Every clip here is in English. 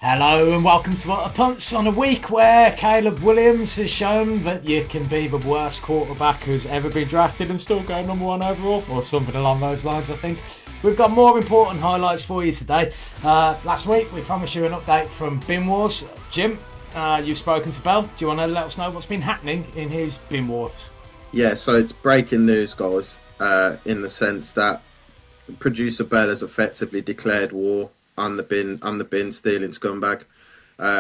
Hello and welcome to Utter Punts on a week where Caleb Williams has shown that you can be the worst quarterback who's ever been drafted and still go number one overall, or something along those lines, I think. We've got more important highlights for you today. Last week we promised you an update from Bin Wars. Jim, you've spoken to Bell. Do you want to let us know what's been happening in his Bin Wars? Yeah, so it's breaking news, guys, in the sense that producer Bell has effectively declared war on the bin stealing scumbag.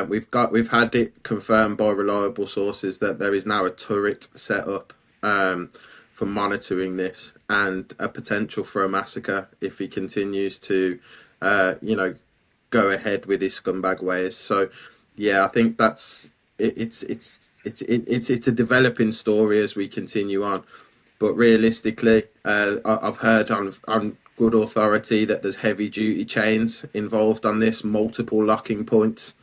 We've had it confirmed by reliable sources that there is now a turret set up for monitoring this and a potential for a massacre if he continues to go ahead with his scumbag ways. So yeah, I think that's it's a developing story as we continue on. But realistically, I've heard on good authority that there's heavy duty chains involved on this, multiple locking points,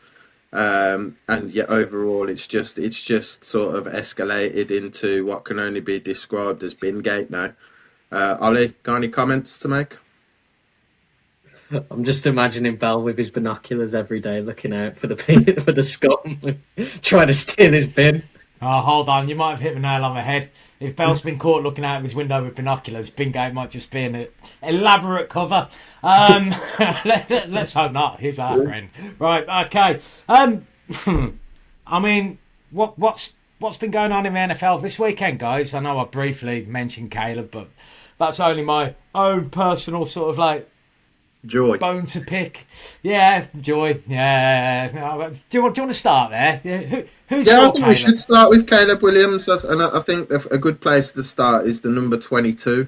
and yet overall it's just sort of escalated into what can only be described as bin gate now. Ollie, got any comments to make? I'm just imagining Bell with his binoculars every day, looking out for the for the scum, trying to steal his bin. Oh, hold on, you might have hit the nail on the head. If Bell's been caught looking out of his window with binoculars, Bingate might just be an elaborate cover. Let's hope not. He's our friend. Right, okay. I mean, what's been going on in the NFL this weekend, guys? I know I briefly mentioned Caleb, but that's only my own personal sort of like Joy. bone to pick. Yeah, joy. Yeah. Do you want to start there? Who's Yeah, I your think we Caleb? should start with Caleb Williams, and I think a good place to start is the number 22,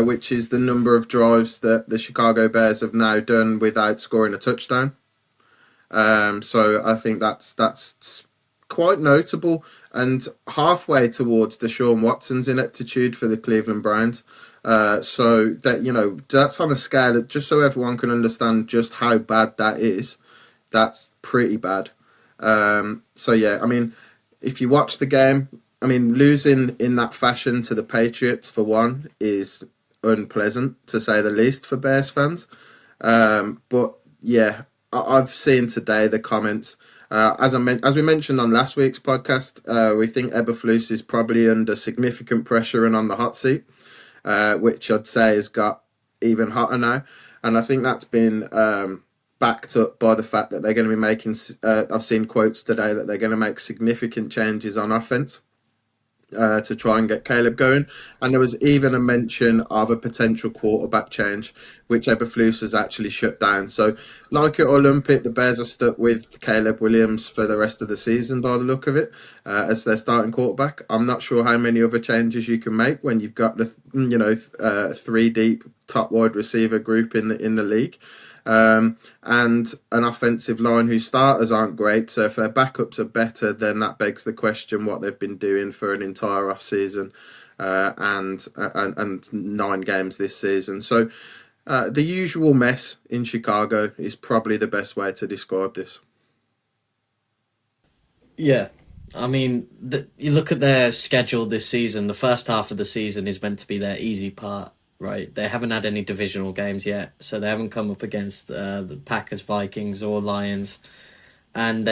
which is the number of drives that the Chicago Bears have now done without scoring a touchdown. So I think that's quite notable and halfway towards Deshaun Watson's ineptitude for the Cleveland Browns. So that that's on the scale of, just so everyone can understand just how bad that is. That's pretty bad. So yeah, I mean, if you watch the game, I mean, losing in that fashion to the Patriots for one is unpleasant to say the least for Bears fans. But yeah, I've seen today the comments. As we mentioned on last week's podcast, we think Eberflus is probably under significant pressure and on the hot seat, which I'd say has got even hotter now. And I think that's been backed up by the fact that they're going to be making, I've seen quotes today that they're going to make significant changes on offense to try and get Caleb going. And there was even a mention of a potential quarterback change, which Eberflus has actually shut down. So, like it or lump it, the Bears are stuck with Caleb Williams for the rest of the season by the look of it, as their starting quarterback. I'm not sure how many other changes you can make when you've got the three deep top wide receiver group in the league. And an offensive line whose starters aren't great. So if their backups are better, then that begs the question what they've been doing for an entire off season and 9 games this season. So the usual mess in Chicago is probably the best way to describe this. Yeah, I mean, you look at their schedule this season. The first half of the season is meant to be their easy part, right? They haven't had any divisional games yet, so they haven't come up against the Packers, Vikings, or Lions, and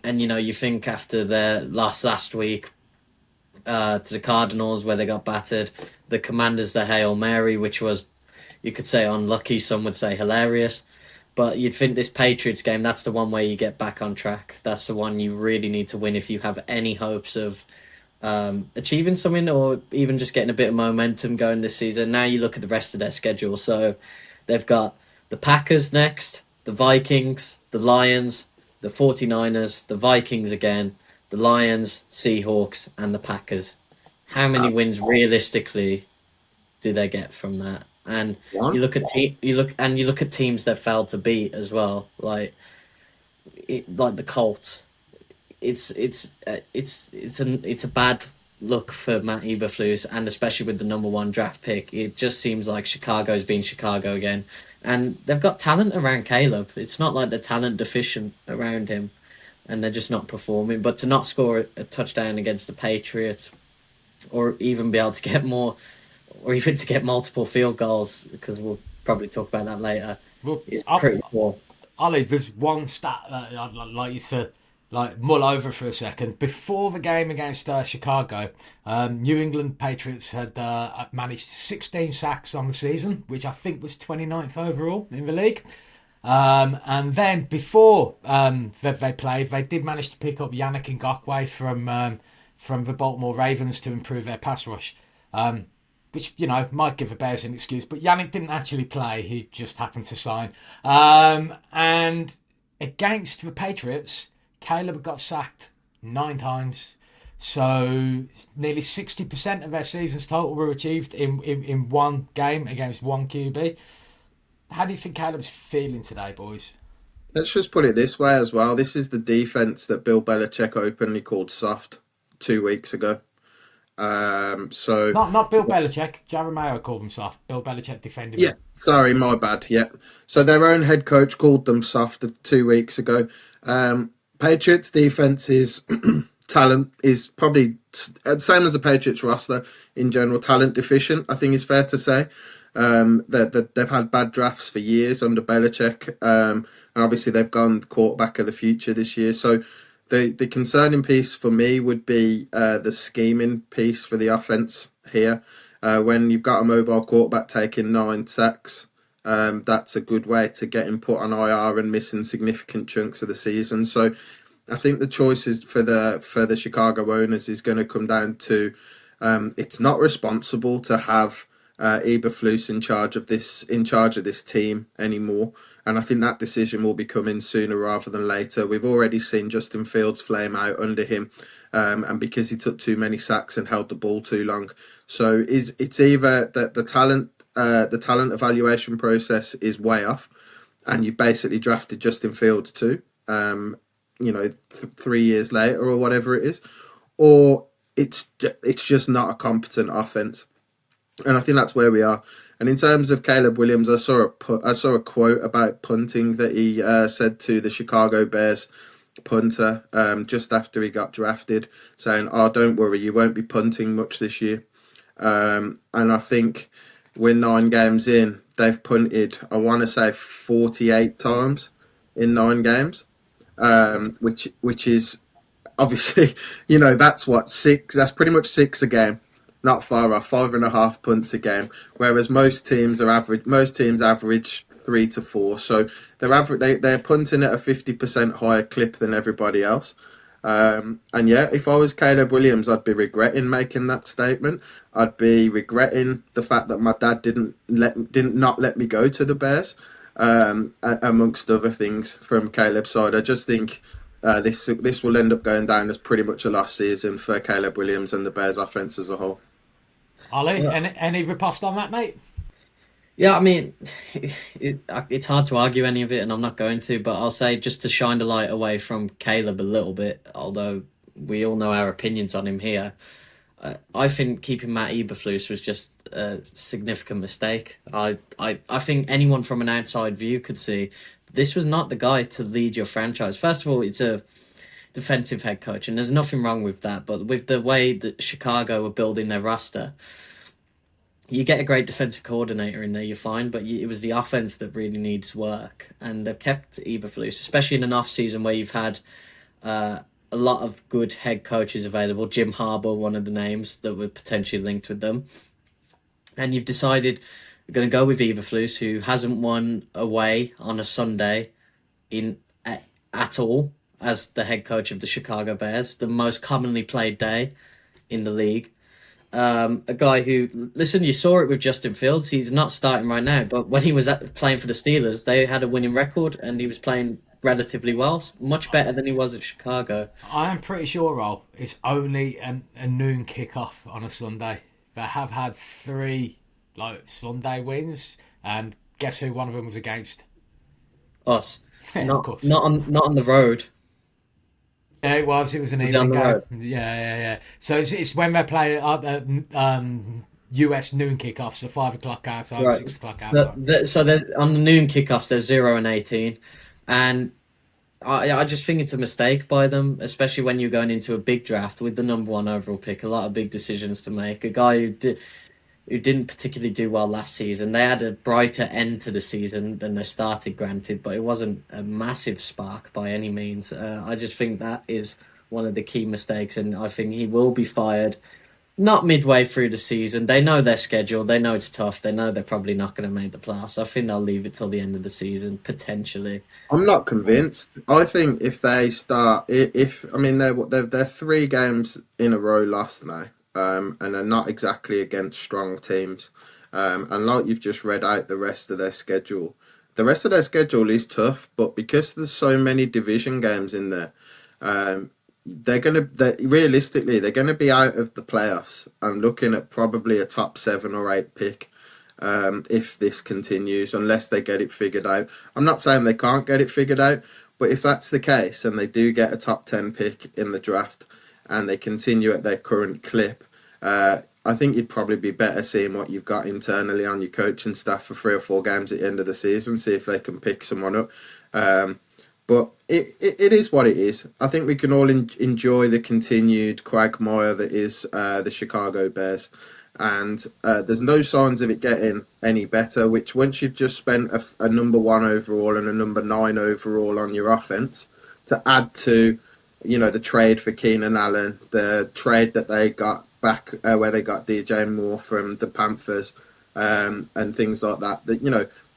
you think after their last week to the Cardinals where they got battered, the Commanders, the Hail Mary, which was, you could say, unlucky, some would say hilarious. But you'd think this Patriots game, that's the one where you get back on track. That's the one you really need to win if you have any hopes of achieving something or even just getting a bit of momentum going this season. Now you look at the rest of their schedule. So they've got the Packers next, the Vikings, the Lions, the 49ers, the Vikings again, the Lions, Seahawks, and the Packers. How many wins realistically do they get from that? And One. you look at teams that failed to beat as well, like the Colts. It's a bad look for Matt Eberflus, and especially with the number 1 draft pick. It just seems like Chicago's been Chicago again, and they've got talent around Caleb. It's not like they're talent deficient around him, and they're just not performing. But to not score a touchdown against the Patriots, or even be able to get more, or even to get multiple field goals, because we'll probably talk about that later, Well, is pretty poor. Ollie, there's one stat that I'd like you to mull over for a second. Before the game against Chicago, New England Patriots had managed 16 sacks on the season, which I think was 29th overall in the league. And then before they played, they did manage to pick up Yannick Ngakoue from the Baltimore Ravens to improve their pass rush. Which, might give the Bears an excuse, but Yannick didn't actually play. He just happened to sign. And against the Patriots, Caleb got sacked 9 times. So nearly 60% of their season's total were achieved in one game against one QB. How do you think Caleb's feeling today, boys? Let's just put it this way as well. This is the defense that Bill Belichick openly called soft 2 weeks ago. So not Bill Belichick. Jeremiah called them soft. Bill Belichick defended yeah, them. sorry, my bad. Yeah, so their own head coach called them soft 2 weeks ago. Patriots defense is talent is probably same as the Patriots roster in general. Talent deficient, I think is fair to say. That they've had bad drafts for years under Belichick, and obviously they've gone quarterback of the future this year. So the concerning piece for me would be the scheming piece for the offense here. When you've got a mobile quarterback taking 9 sacks, that's a good way to get him put on IR and missing significant chunks of the season. So I think the choices for the Chicago owners is going to come down to it's not responsible to have Eberflus in charge of this team anymore, and I think that decision will be coming sooner rather than later. We've already seen Justin Fields flame out under him, and because he took too many sacks and held the ball too long. So it's either that the talent evaluation process is way off, and you've basically drafted Justin Fields too, 3 years later or whatever it is, or it's just not a competent offense. And I think that's where we are. And in terms of Caleb Williams, I saw a quote about punting that he said to the Chicago Bears punter just after he got drafted, saying, "Oh, don't worry, you won't be punting much this year." And I think we're 9 games in. They've punted, I want to say, 48 times in 9 games, which is obviously, that's what 6. That's pretty much 6 a game. Not far off, 5.5 punts a game, whereas most teams average 3 to 4. So they're punting at a 50% higher clip than everybody else. And yeah, if I was Caleb Williams, I'd be regretting making that statement. I'd be regretting the fact that my dad didn't not let me go to the Bears, amongst other things from Caleb's side. I just think this will end up going down as pretty much a lost season for Caleb Williams and the Bears offense as a whole. Ollie, any riposte on that, mate? Yeah, I mean, it's hard to argue any of it, and I'm not going to, but I'll say just to shine the light away from Caleb a little bit, although we all know our opinions on him here, I think keeping Matt Eberflus was just a significant mistake. I think anyone from an outside view could see this was not the guy to lead your franchise. First of all, it's a defensive head coach, and there's nothing wrong with that, but with the way that Chicago were building their roster, you get a great defensive coordinator in there, you're fine, but it was the offense that really needs work, and they've kept Eberflus, especially in an off-season where you've had a lot of good head coaches available. Jim Harbaugh, one of the names that were potentially linked with them, and you've decided you're going to go with Eberflus, who hasn't won away on a Sunday at all, as the head coach of the Chicago Bears, the most commonly played day in the league. A guy who, listen, you saw it with Justin Fields. He's not starting right now, but when he was playing for the Steelers, they had a winning record, and he was playing relatively well, much better than he was at Chicago. I am pretty sure, Roll, it's only a noon kickoff on a Sunday. They have had 3 Sunday wins, and guess who one of them was against? Us. Of course. Not on the road. Yeah, it was an evening game. Yeah. So it's when they play US noon kickoffs, so 5 o'clock outside, right. 6 o'clock outside. So on the noon kickoffs, they're 0-18, and I just think it's a mistake by them, especially when you're going into a big draft with the number 1 overall pick. A lot of big decisions to make. A guy who who didn't particularly do well last season. They had a brighter end to the season than they started, granted, but it wasn't a massive spark by any means. I just think that is one of the key mistakes, and I think he will be fired not midway through the season. They know their schedule. They know it's tough. They know they're probably not going to make the playoffs. I think they'll leave it till the end of the season, potentially. I'm not convinced. I think if they start, if I mean they're 3 games in a row lost now, and they're not exactly against strong teams, and like you've just read out the rest of their schedule, the rest of their schedule is tough, but because there's so many division games in there, realistically they're gonna be out of the playoffs. I'm looking at probably a top 7 or 8 pick. If this continues, unless they get it figured out. I'm not saying they can't get it figured out, but if that's the case and they do get a top 10 pick in the draft and they continue at their current clip, I think you'd probably be better seeing what you've got internally on your coaching staff for 3 or 4 games at the end of the season, see if they can pick someone up. But it is what it is. I think we can all enjoy the continued quagmire that is the Chicago Bears. And there's no signs of it getting any better, which once you've just spent a number 1 overall and a number 9 overall on your offense, to add to, the trade for Keenan Allen, the trade that they got back where they got DJ Moore from the Panthers, and things like that,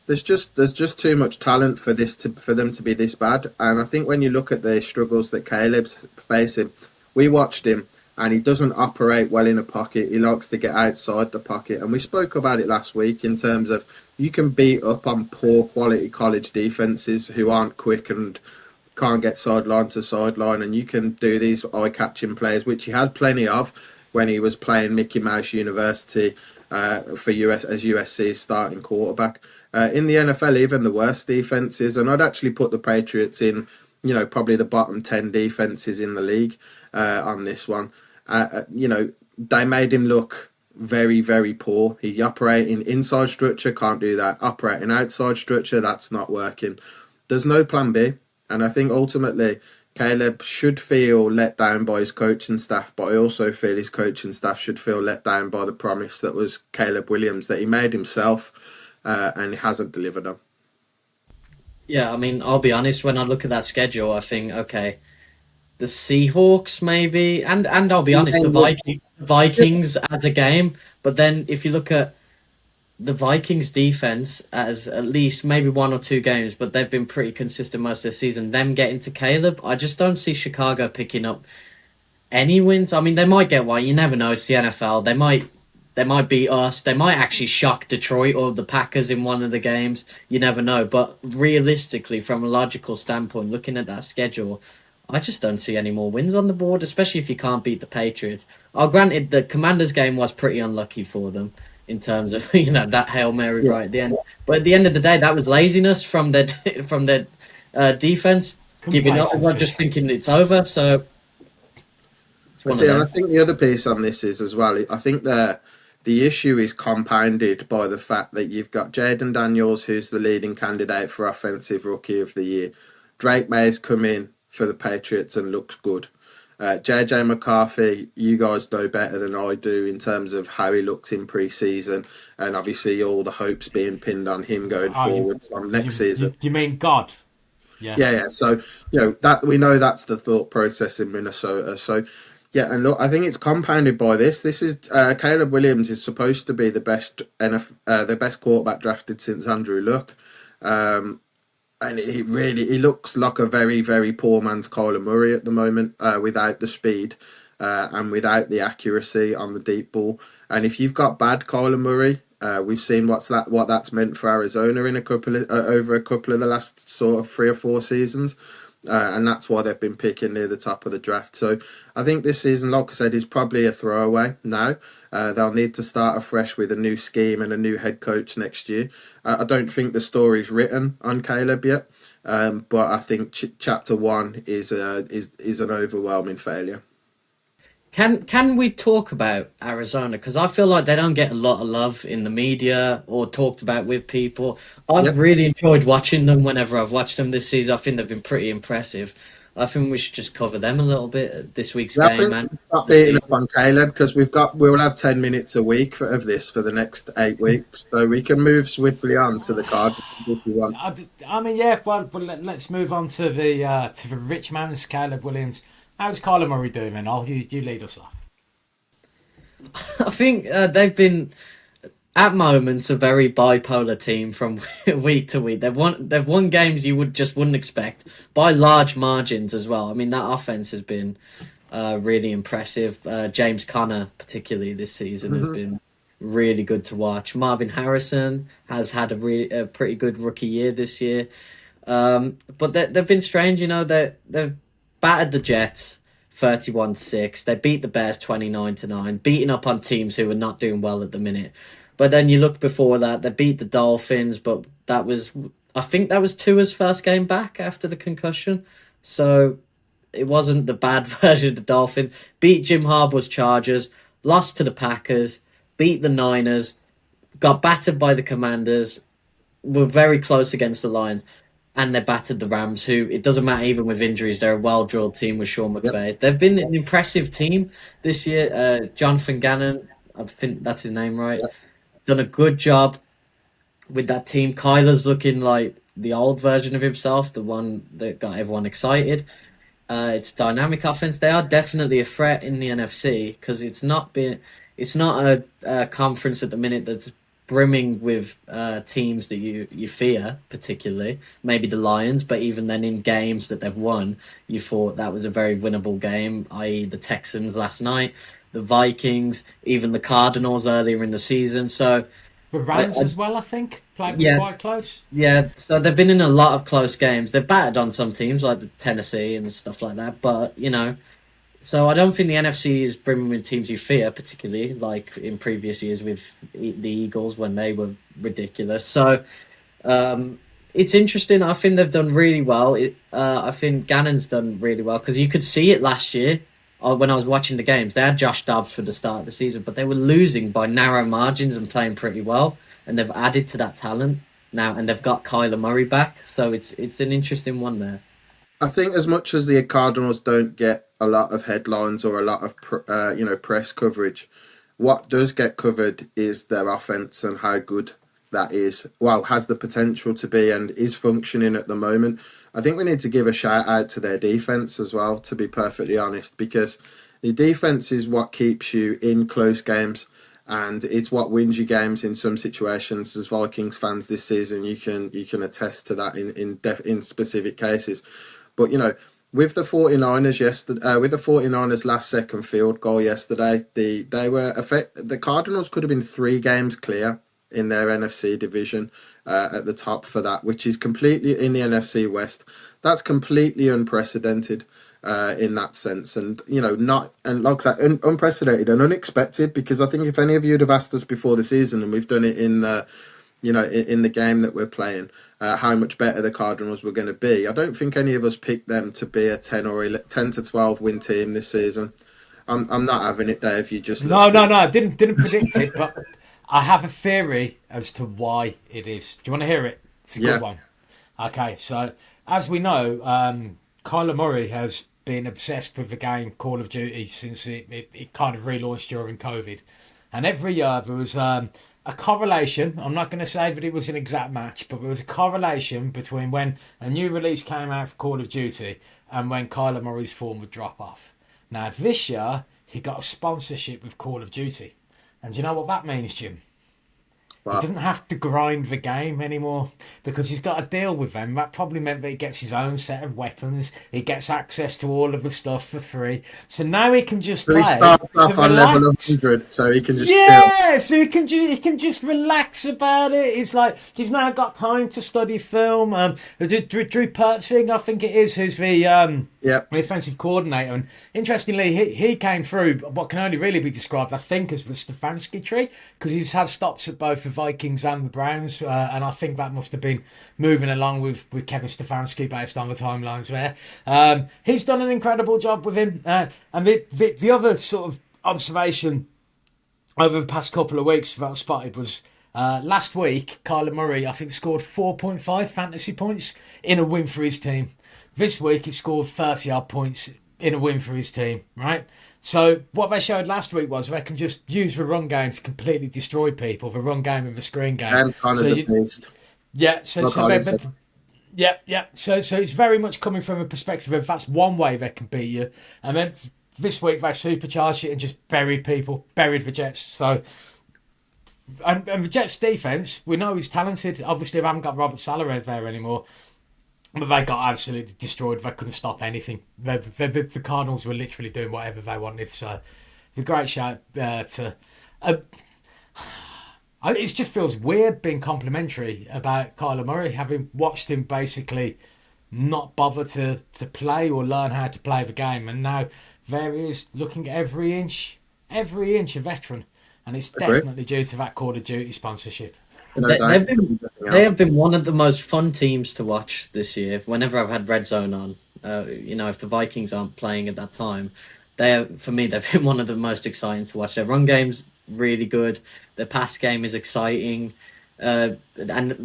there's just too much talent for them to be this bad. And I think when you look at the struggles that Caleb's facing, we watched him, and he doesn't operate well in a pocket. He likes to get outside the pocket. And we spoke about it last week in terms of you can beat up on poor quality college defenses who aren't quick and can't get sideline to sideline. And you can do these eye-catching plays, which he had plenty of when he was playing Mickey Mouse University for as USC's starting quarterback. In the NFL, even the worst defenses, and I'd actually put the Patriots in, probably the bottom 10 defenses in the league on this one. They made him look very, very poor. He operating inside structure, can't do that. Operating outside structure, that's not working. There's no plan B. And I think ultimately Caleb should feel let down by his coaching staff, but I also feel his coaching staff should feel let down by the promise that was Caleb Williams that he made himself, and he hasn't delivered on. Yeah, I mean, I'll be honest, when I look at that schedule, I think, okay, the Seahawks maybe, and I'll be honest, the Vikings as a game, but then if you look at the Vikings defense as at least maybe 1 or 2 games, but they've been pretty consistent most of the season, them getting to Caleb, I just don't see Chicago picking up any wins. I mean, they might get one, you never know, it's the NFL, they might beat us, they might actually shock Detroit or the Packers in one of the games, you never know, but realistically, from a logical standpoint, looking at that schedule, I just don't see any more wins on the board, especially if you can't beat the Patriots. Granted, the Commanders game was pretty unlucky for them in terms of that Hail Mary right at the end. But at the end of the day, that was laziness from their defense, giving up, not just thinking it's over. So, and I think the other piece on this is as well. I think the issue is compounded by the fact that you've got Jaden Daniels, who's the leading candidate for Offensive Rookie of the Year. Drake May's come in for the Patriots and looks good. JJ McCarthy, you guys know better than I do in terms of how he looked in pre-season, and obviously all the hopes being pinned on him going forward on next season. You mean God? Yeah. So that we know that's the thought process in Minnesota. So yeah, and look, I think it's compounded by this. This is Caleb Williams is supposed to be the best quarterback drafted since Andrew Luck. And he looks like a very, very poor man's Kyler Murray at the moment, without the speed and without the accuracy on the deep ball. And if you've got bad Kyler Murray, we've seen what that's meant for Arizona in over a couple of the last sort of 3 or 4 seasons. And that's why they've been picking near the top of the draft. So I think this season, like I said, is probably a throwaway now. They'll need to start afresh with a new scheme and a new head coach next year. I don't think the story's written on Caleb yet, but I think chapter 1 is an overwhelming failure. Can we talk about Arizona? Because I feel like they don't get a lot of love in the media or talked about with people. I've Yep. really enjoyed watching them whenever I've watched them this season. I think they've been pretty impressive. I think we should just cover them a little bit at this week's Yeah, I game think and we'll start the beating season. up on Caleb because we'll have 10 minutes a week of this for the next 8 weeks, so we can move swiftly on to the Cardinals if you want. I mean, yeah. Well, let's move on to the rich man's Caleb Williams. How's Kyler Murray doing, man? You lead us off. I think they've been at moments a very bipolar team from week to week. They've won games you wouldn't expect by large margins as well. I mean that offense has been really impressive. James Conner particularly this season has Mhm. been really good to watch. Marvin Harrison has had a pretty good rookie year this year. But they've been strange, they've battered the Jets 31-6. They beat the Bears 29-9, beating up on teams who are not doing well at the minute. But then you look before that, they beat the Dolphins, but I think that was Tua's first game back after the concussion. So it wasn't the bad version of the Dolphins. Beat Jim Harbaugh's Chargers, lost to the Packers, beat the Niners, got battered by the Commanders, were very close against the Lions, and they battered the Rams, who it doesn't matter even with injuries, they're a well-drilled team with Sean Yep. McVay. They've been an impressive team this year. Jonathan Gannon, I think that's his name, right? Yep. Done a good job with that team. Kyler's looking like the old version of himself, the one that got everyone excited. It's dynamic offense. They are definitely a threat in the NFC because it's not a conference at the minute that's brimming with teams that you fear particularly. Maybe the Lions, but even then in games that they've won, you thought that was a very winnable game, i.e. the Texans last night, the Vikings, even the Cardinals earlier in the season. So The I, Rams I as well, I think, played yeah, quite close. yeah, so they've been in a lot of close games. They've battered on some teams like the Tennessee and stuff like that, but so I don't think the NFC is brimming with teams you fear, particularly like in previous years with the Eagles when they were ridiculous. So it's interesting. I think they've done really well. I think Gannon's done really well because you could see it last year when I was watching the games. They had Josh Dobbs for the start of the season, but they were losing by narrow margins and playing pretty well. And they've added to that talent now, and they've got Kyler Murray back. So it's an interesting one there. I think as much as the Cardinals don't get a lot of headlines or a lot of press coverage, what does get covered is their offense and how good that is. Well, has the potential to be and is functioning at the moment. I think we need to give a shout out to their defense as well, to be perfectly honest, because the defense is what keeps you in close games and it's what wins you games in some situations. As Vikings fans this season, you can attest to that in specific cases. But with the 49ers yesterday, with the 49ers last second field goal yesterday, the Cardinals could have been 3 games clear in their NFC division at the top for that, which is completely in the NFC West. That's completely unprecedented in that sense, and not and like I said, unprecedented and unexpected. Because I think if any of you'd have asked us before the season, and we've done it in the in the game that we're playing, how much better the Cardinals were going to be, I don't think any of us picked them to be a 10 to 12 win team this season. I'm not having it, Dave. You just No, loved no, it. no. I didn't predict it, but I have a theory as to why it is. Do you want to hear it? It's a good Yeah. one. Okay, so as we know, Kyler Murray has been obsessed with the game Call of Duty since it kind of relaunched during COVID. And every year there was a correlation. I'm not going to say that it was an exact match, but there was a correlation between when a new release came out for Call of Duty and when Kyler Murray's form would drop off. Now, this year, he got a sponsorship with Call of Duty. And do you know what that means, Jim? He Wow. doesn't have to grind the game anymore because he's got a deal with them. That probably meant that he gets his own set of weapons. He gets access to all of the stuff for free. So now he can just So he play starts to off on level relax. 100, so he can just chill. Yeah, so he can just relax about it. It's like he's now got time to study film. Drew Pertzing, I think it is, who's Yeah. the offensive coordinator. And interestingly, he came through what can only really be described, I think, as the Stefanski tree, because he's had stops at both the Vikings and the Browns, and I think that must have been moving along with Kevin Stefanski based on the timelines there. He's done an incredible job with him, and the other sort of observation over the past couple of weeks that I spotted was last week, Kyler Murray, I think, scored 4.5 fantasy points in a win for his team. This week, he scored 30-odd points in a win for his team, right? So what they showed last week was they can just use the run game to completely destroy people, the run game and the screen game. James Conner's a beast. Yeah, so it's very much coming from a perspective of that's one way they can beat you. And then this week, they supercharged it and just buried the Jets. So... And the Jets' defense, we know he's talented. Obviously, they haven't got Robert Saleh there anymore, but they got absolutely destroyed. They couldn't stop anything. The Cardinals were literally doing whatever they wanted. So, it's a great shout to. It just feels weird being complimentary about Kyler Murray, having watched him basically not bother to play or learn how to play the game, and now there he is looking at every inch a veteran. And it's definitely due to that Call of Duty sponsorship. They have been one of the most fun teams to watch this year. Whenever I've had Red Zone on, if the Vikings aren't playing at that time, they've been one of the most exciting to watch. Their run game's really good. Their pass game is exciting. And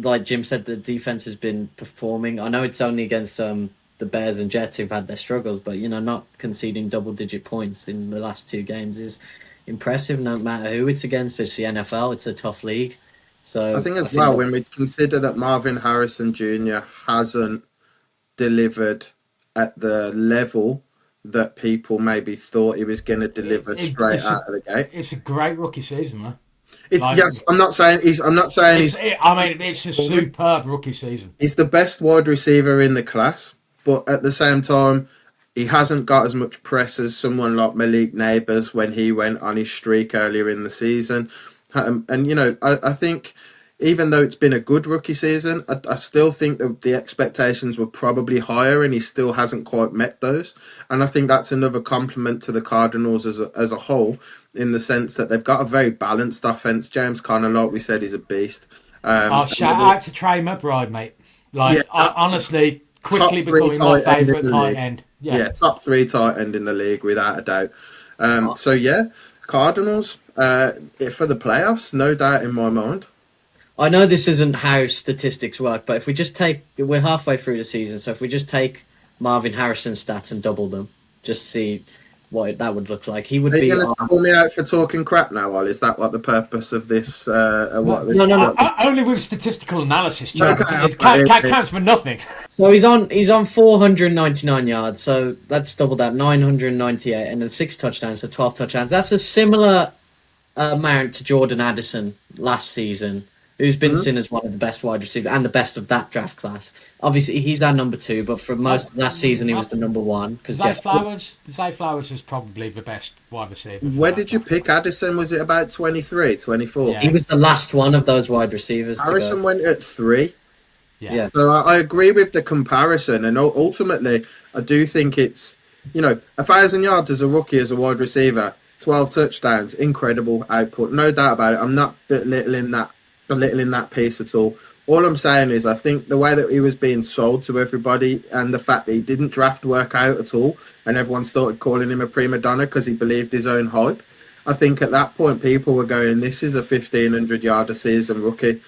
like Jim said, the defense has been performing. I know it's only against the Bears and Jets who've had their struggles, but not conceding double-digit points in the last two games is impressive, no matter who it's against. It's the NFL, it's a tough league. So I think when we consider that Marvin Harrison Jr. hasn't delivered at the level that people maybe thought he was going to deliver straight out of the gate. It's a great rookie season, man. Yes, I'm not saying he's. It's a superb rookie season. He's the best wide receiver in the class, but at the same time, he hasn't got as much press as someone like Malik Neighbours when he went on his streak earlier in the season. I think even though it's been a good rookie season, I still think that the expectations were probably higher and he still hasn't quite met those. And I think that's another compliment to the Cardinals as a whole, in the sense that they've got a very balanced offense. James Conner, like we said, is a beast. Shout out to Trey McBride, mate. Honestly, quickly becoming my favourite tight end. Yeah, top 3 tight end in the league, without a doubt. Cardinals, for the playoffs, no doubt in my mind. I know this isn't how statistics work, but if we just we're halfway through the season, so if we just take Marvin Harrison's stats and double them, just see what that would look like. He would be. Are you going to call me out for talking crap now, Ollie? Is that what the purpose of this? No. Only with statistical analysis, Joe. It counts for nothing. So he's on 499 yards. So let's double that, 998, and then 6 touchdowns, so 12 touchdowns. That's a similar amount to Jordan Addison last season, who's been seen as one of the best wide receivers and the best of that draft class. Obviously, he's our number 2, but for most of last season, he was the number 1. Zay Flowers was probably the best wide receiver. Where did you pick Addison? Was it about 23, 24? Yeah. He was the last one of those wide receivers. Harrison went at 3. Yeah. So I agree with the comparison, and ultimately, I do think it's, 1,000 yards as a rookie, as a wide receiver, 12 touchdowns, incredible output, no doubt about it. I'm not belittling that piece at all. All I'm saying is I think the way that he was being sold to everybody, and the fact that he didn't draft work out at all, and everyone started calling him a prima donna because he believed his own hype. I think at that point people were going, this is a 1,500 yard a season rookie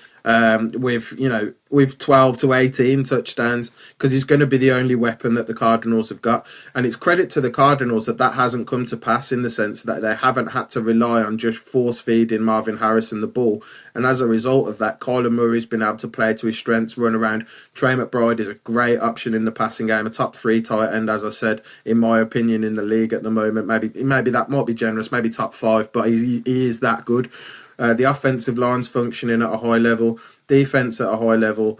with 12 to 18 touchdowns, because he's going to be the only weapon that the Cardinals have got. And it's credit to the Cardinals that hasn't come to pass, in the sense that they haven't had to rely on just force feeding Marvin Harrison the ball. And as a result of that, Kyler Murray's been able to play to his strengths, run around. Trey McBride is a great option in the passing game, a top 3 tight end, as I said, in my opinion, in the league at the moment. Maybe that might be generous, maybe top 5, but he is that good. The offensive line's functioning at a high level, defense at a high level.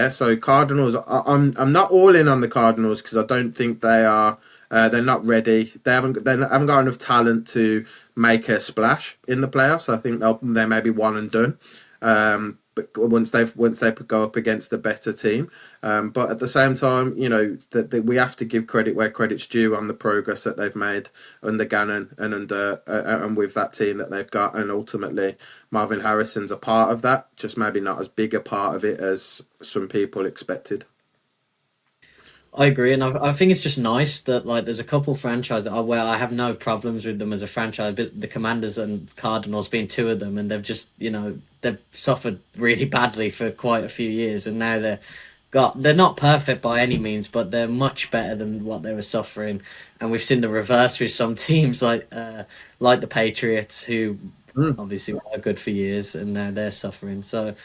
So Cardinals, I'm not all in on the Cardinals, because I don't think they are. They're not ready. They haven't got enough talent to make a splash in the playoffs. I think they may be one and done. but once they go up against a better team. But at the same time, that we have to give credit where credit's due on the progress that they've made under Gannon and and with that team that they've got, and ultimately Marvin Harrison's a part of that, just maybe not as big a part of it as some people expected. I agree, and I think it's just nice that like there's a couple franchises where I have no problems with them as a franchise, but the Commanders and Cardinals being two of them, and they've just they've suffered really badly for quite a few years, and now they're not perfect by any means, but they're much better than what they were suffering, and we've seen the reverse with some teams like the Patriots, who obviously were good for years, and now they're suffering. So.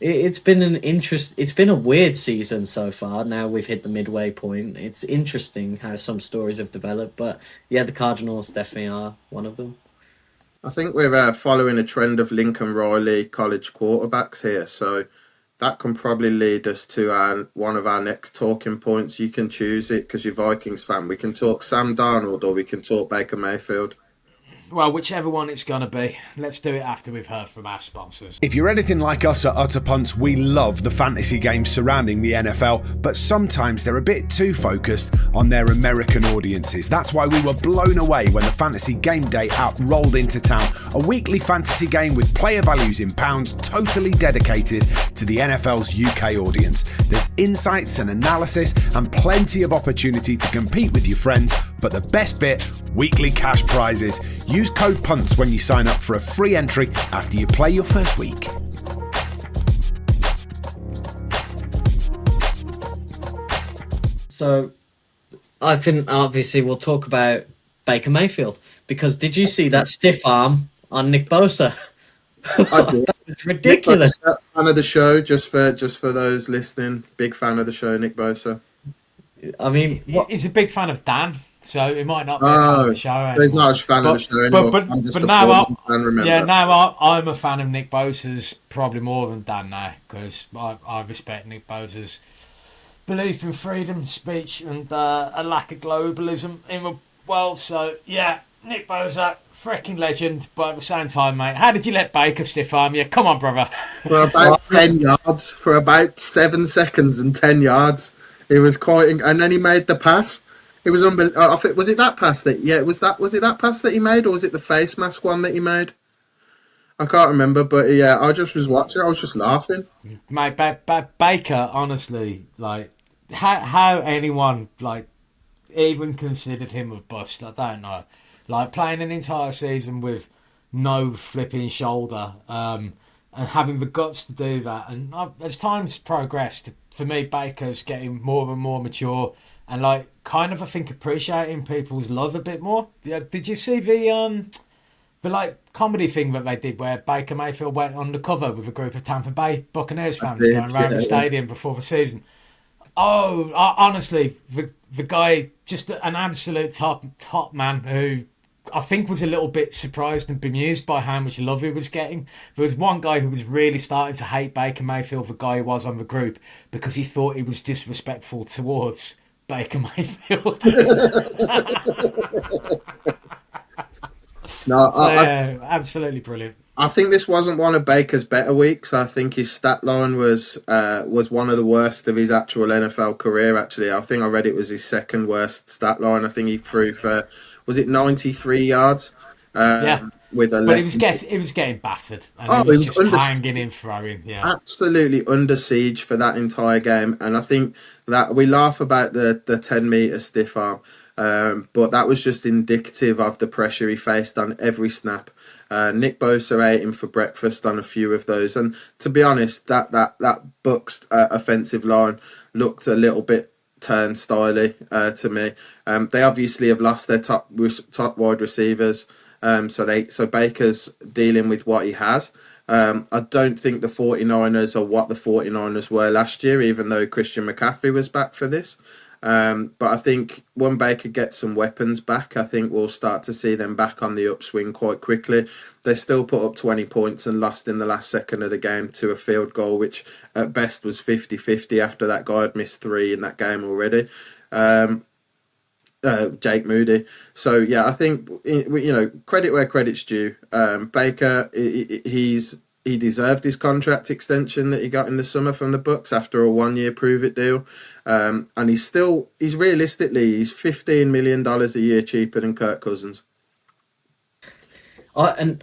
It's been It's been a weird season so far. Now we've hit the midway point. It's interesting how some stories have developed, but yeah, the Cardinals definitely are one of them. I think we're following a trend of Lincoln Riley college quarterbacks here, so that can probably lead us to one of our next talking points. You can choose it because you're Vikings fan. We can talk Sam Darnold or we can talk Baker Mayfield. Well, whichever one it's going to be. Let's do it after we've heard from our sponsors. If you're anything like us at Utter Punts, we love the fantasy games surrounding the NFL, but sometimes they're a bit too focused on their American audiences. That's why we were blown away when the Fantasy Game Day app rolled into town, a weekly fantasy game with player values in pounds totally dedicated to the NFL's UK audience. There's insights and analysis and plenty of opportunity to compete with your friends, but the best bit, weekly cash prizes. Use code PUNTS when you sign up for a free entry after you play your first week. So, I think obviously we'll talk about Baker Mayfield, because did you see that stiff arm on Nick Bosa? I did. That was ridiculous. Nick Bosa, fan of the show, just for those listening, big fan of the show, Nick Bosa. I mean, he's a big fan of Dan. So he might not be a fan of the show anymore. He's not a fan of the show anymore. I'm just a fan, remember. Yeah, now I'm a fan of Nick Bosa's probably more than Dan now, because I respect Nick Bosa's belief in freedom of speech and a lack of globalism in the world. So, yeah, Nick Bosa, freaking legend. But at the same time, mate, how did you let Baker stiff arm you? Come on, brother. For about 10 yards, for about 7 seconds and 10 yards. It was quite... And then he made the pass. It was unbelievable. Was it that pass that? Yeah, was it that pass that he made, or was it the face mask one that he made? I can't remember, but yeah, I just was watching. I was just laughing. Mate, Baker, honestly, like how anyone like even considered him a bust, I don't know. Like playing an entire season with no flipping shoulder, and having the guts to do that, and as time's progressed, for me, Baker's getting more and more mature. And like, kind of, I think appreciating people's love a bit more. Yeah, did you see the like comedy thing that they did where Baker Mayfield went undercover with a group of Tampa Bay Buccaneers fans going around the stadium before the season? Oh, honestly, the guy, just an absolute top man who I think was a little bit surprised and bemused by how much love he was getting. There was one guy who was really starting to hate Baker Mayfield, the guy who was on the group, because he thought he was disrespectful towards Baker Mayfield. Absolutely brilliant. I think this wasn't one of Baker's better weeks. I think his stat line was one of the worst of his actual NFL career. Actually, I think I read it was his second worst stat line. I think he threw for 93 yards. With a he was getting battered. And he was just hanging and throwing. Yeah, absolutely under siege for that entire game. And I think that we laugh about the 10-meter stiff arm, but that was just indicative of the pressure he faced on every snap. Nick Bosa ate him for breakfast on a few of those, and to be honest, that Bucs offensive line looked a little bit turnstile to me. They obviously have lost their top wide receivers. So Baker's dealing with what he has. I don't think the 49ers are what the 49ers were last year, even though Christian McCaffrey was back for this. But I think when Baker gets some weapons back, I think we'll start to see them back on the upswing quite quickly. They still put up 20 points and lost in the last second of the game to a field goal, which at best was 50-50 after that guy had missed 3 in that game already. Jake Moody. So yeah, I think credit where credit's due. Baker, he's he deserved his contract extension that he got in the summer from the Bucks after a 1-year prove-it deal. And he's realistically, he's $15 million a year cheaper than Kirk Cousins. I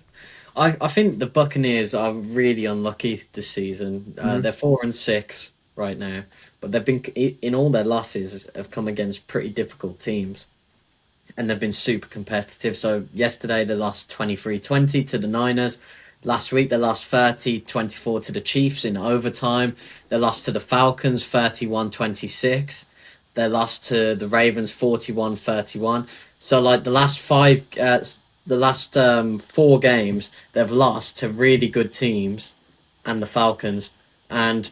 think the Buccaneers are really unlucky this season. They're 4-6 right now, but they've been in all their losses have come against pretty difficult teams, and they've been super competitive. So yesterday they lost 23-20 to the Niners. Last week they lost 30-24 to the Chiefs in overtime. They lost to the Falcons 31-26. They lost to the Ravens 41-31. So like the last 4 games they've lost to really good teams and the Falcons, and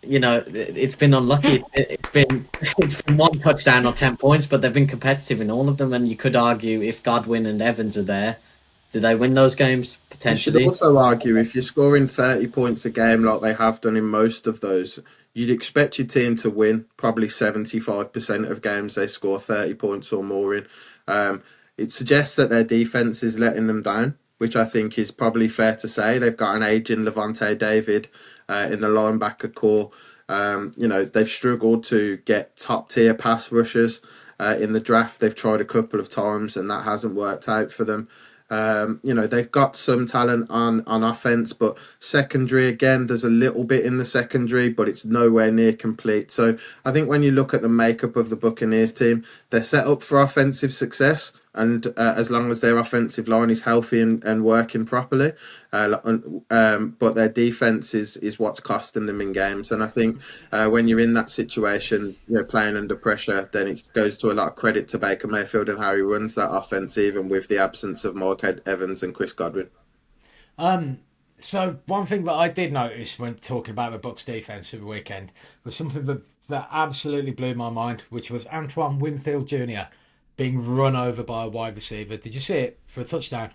it's been unlucky. It's been 1 touchdown or 10 points, but they've been competitive in all of them. And you could argue if Godwin and Evans are there, do they win those games potentially? You should also argue if you're scoring 30 points a game like they have done in most of those, you'd expect your team to win probably 75% of games they score 30 points or more in. It suggests that their defense is letting them down, which I think is probably fair to say. They've got an aging Levante David in the linebacker core. They've struggled to get top tier pass rushers in the draft. They've tried a couple of times and that hasn't worked out for them. They've got some talent on offense, but secondary, again, there's a little bit in the secondary, but it's nowhere near complete. So I think when you look at the makeup of the Buccaneers team, they're set up for offensive success. And as long as their offensive line is healthy and working properly, but their defense is what's costing them in games. And I think when you're in that situation, playing under pressure, then it goes to a lot of credit to Baker Mayfield and how he runs that offense, even with the absence of Mark Evans and Chris Godwin. So one thing that I did notice when talking about the Bucs defense over the weekend was something that absolutely blew my mind, which was Antoine Winfield Jr. being run over by a wide receiver. Did you see it for a touchdown?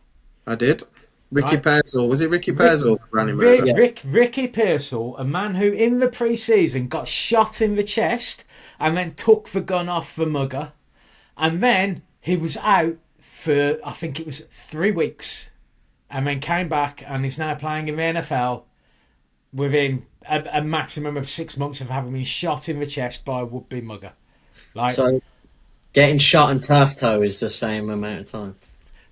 I did. Ricky Pearsall. Was it Ricky Pearsall? Ricky Pearsall, a man who in the pre-season got shot in the chest and then took the gun off the mugger. And then he was out for, I think it was 3 weeks. And then came back and he's now playing in the NFL within a maximum of 6 months of having been shot in the chest by a would-be mugger. So getting shot and turf toe is the same amount of time.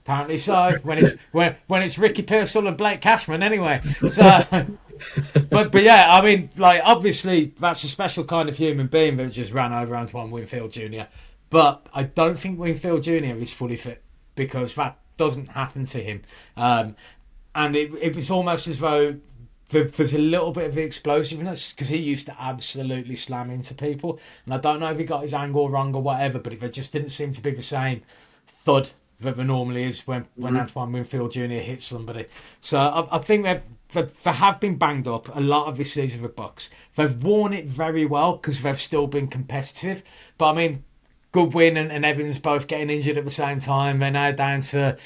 Apparently so. When it's Ricky Pearsall and Blake Cashman, anyway. So, but yeah, I mean, obviously that's a special kind of human being that just ran over Antoine Winfield Jr. But I don't think Winfield Jr. is fully fit because that doesn't happen to him. And it was almost as though there's a little bit of the explosiveness because he used to absolutely slam into people, and I don't know if he got his angle wrong or whatever, but it just didn't seem to be the same thud that there normally is when Antoine Winfield Jr. hits somebody. So I think they have been banged up a lot of this season for the Bucs. They've worn it very well because they've still been competitive, but I mean, Goodwin and Evans both getting injured at the same time. They're now down to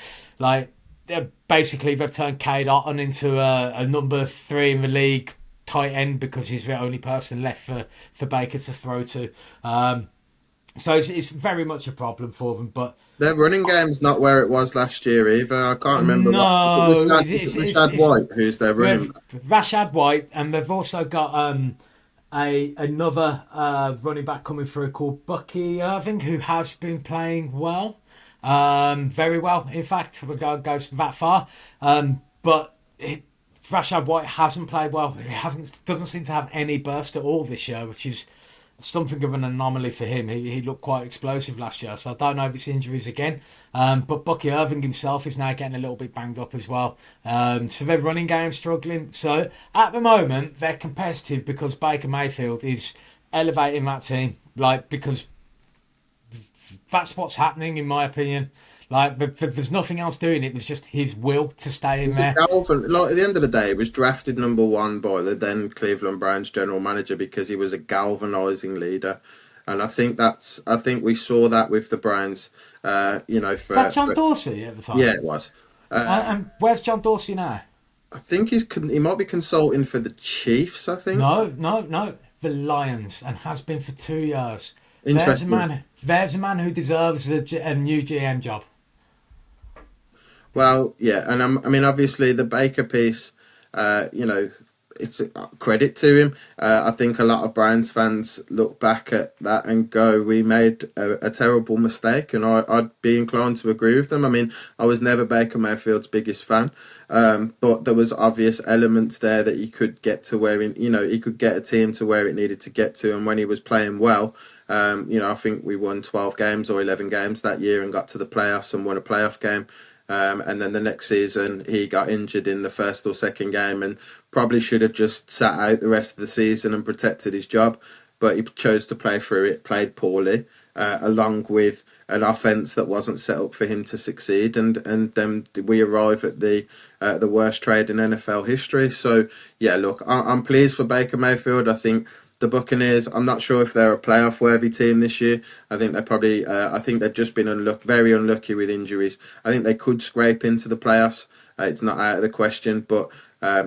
basically they've turned Cade Otton into a number 3 in the league tight end because he's the only person left for Baker to throw to. So it's very much a problem for them. But their running game's not where it was last year either. I can't remember. No, it's Rashad White who's their running back. Rashad White, and they've also got another running back coming through called Bucky Irving, who has been playing well. Very well, in fact, we goes that far. But Rashad White hasn't played well. He doesn't seem to have any burst at all this year, which is something of an anomaly for him. He looked quite explosive last year, so I don't know if it's injuries again. But Bucky Irving himself is now getting a little bit banged up as well. So their running game struggling. So at the moment, they're competitive because Baker Mayfield is elevating that team, because that's what's happening, in my opinion. There's nothing else doing it. It was just his will to stay in there. At the end of the day, he was drafted number 1 by the then Cleveland Browns general manager because he was a galvanizing leader, and I think we saw that with the Browns. For that John Dorsey at the time. Yeah, it was. And where's John Dorsey now? I think he might be consulting for the Chiefs. I think. No, the Lions, and has been for 2 years. Interesting. There's a man who deserves a new GM job. Well, yeah, and I mean, obviously the Baker piece, you know, it's a credit to him. I think a lot of Browns fans look back at that and go, "We made a terrible mistake," and I'd be inclined to agree with them. I mean, I was never Baker Mayfield's biggest fan, but there was obvious elements there that he could get to where, you know, he could get a team to where it needed to get to, and when he was playing well. You know, I think we won 12 games or 11 games that year and got to the playoffs and won a playoff game. And then the next season, he got injured in the first or second game and probably should have just sat out the rest of the season and protected his job. But he chose to play through it, played poorly, along with an offense that wasn't set up for him to succeed. And then we arrive at the worst trade in NFL history. So, yeah, look, I'm pleased for Baker Mayfield. I think the Buccaneers, I'm not sure if they're a playoff worthy team this year. I think they're probably, I think they've just been very unlucky with injuries. I think they could scrape into the playoffs. It's not out of the question, but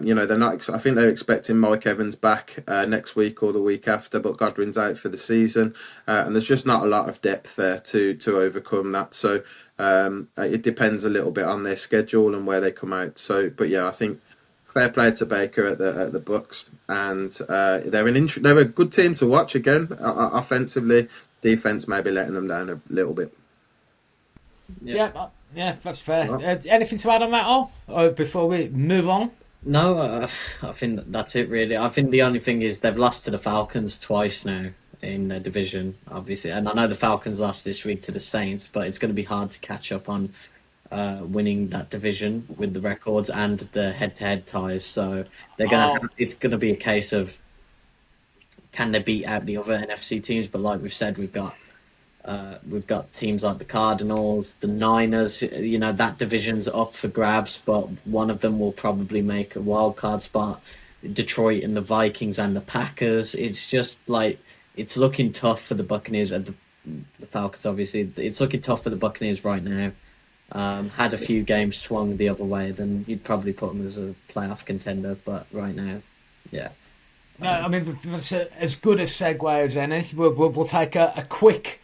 you know, they're not. I think they're expecting Mike Evans back next week or the week after, but Godwin's out for the season, and there's just not a lot of depth there to overcome that. So it depends a little bit on their schedule and where they come out. So, but yeah, I think fair play to Baker at the Bucks, and they're a good team to watch again. Offensively, defense maybe letting them down a little bit. Yeah, that's fair. Anything to add on that, or before we move on? No, I think that's it really. I think the only thing is they've lost to the Falcons twice now in the division, obviously, and I know the Falcons lost this week to the Saints, but it's going to be hard to catch up on winning that division with the records and the head-to-head ties. So it's gonna be a case of can they beat out the other NFC teams? But like we've said, we've got teams like the Cardinals, the Niners. You know, that division's up for grabs, but one of them will probably make a wild card spot. Detroit and the Vikings and the Packers. It's just like it's looking tough for the Buccaneers and the Falcons. Obviously, it's looking tough for the Buccaneers right now. Had a few games swung the other way, then you'd probably put them as a playoff contender. But right now, yeah. No, I mean, that's as good a segue as any. We'll take a quick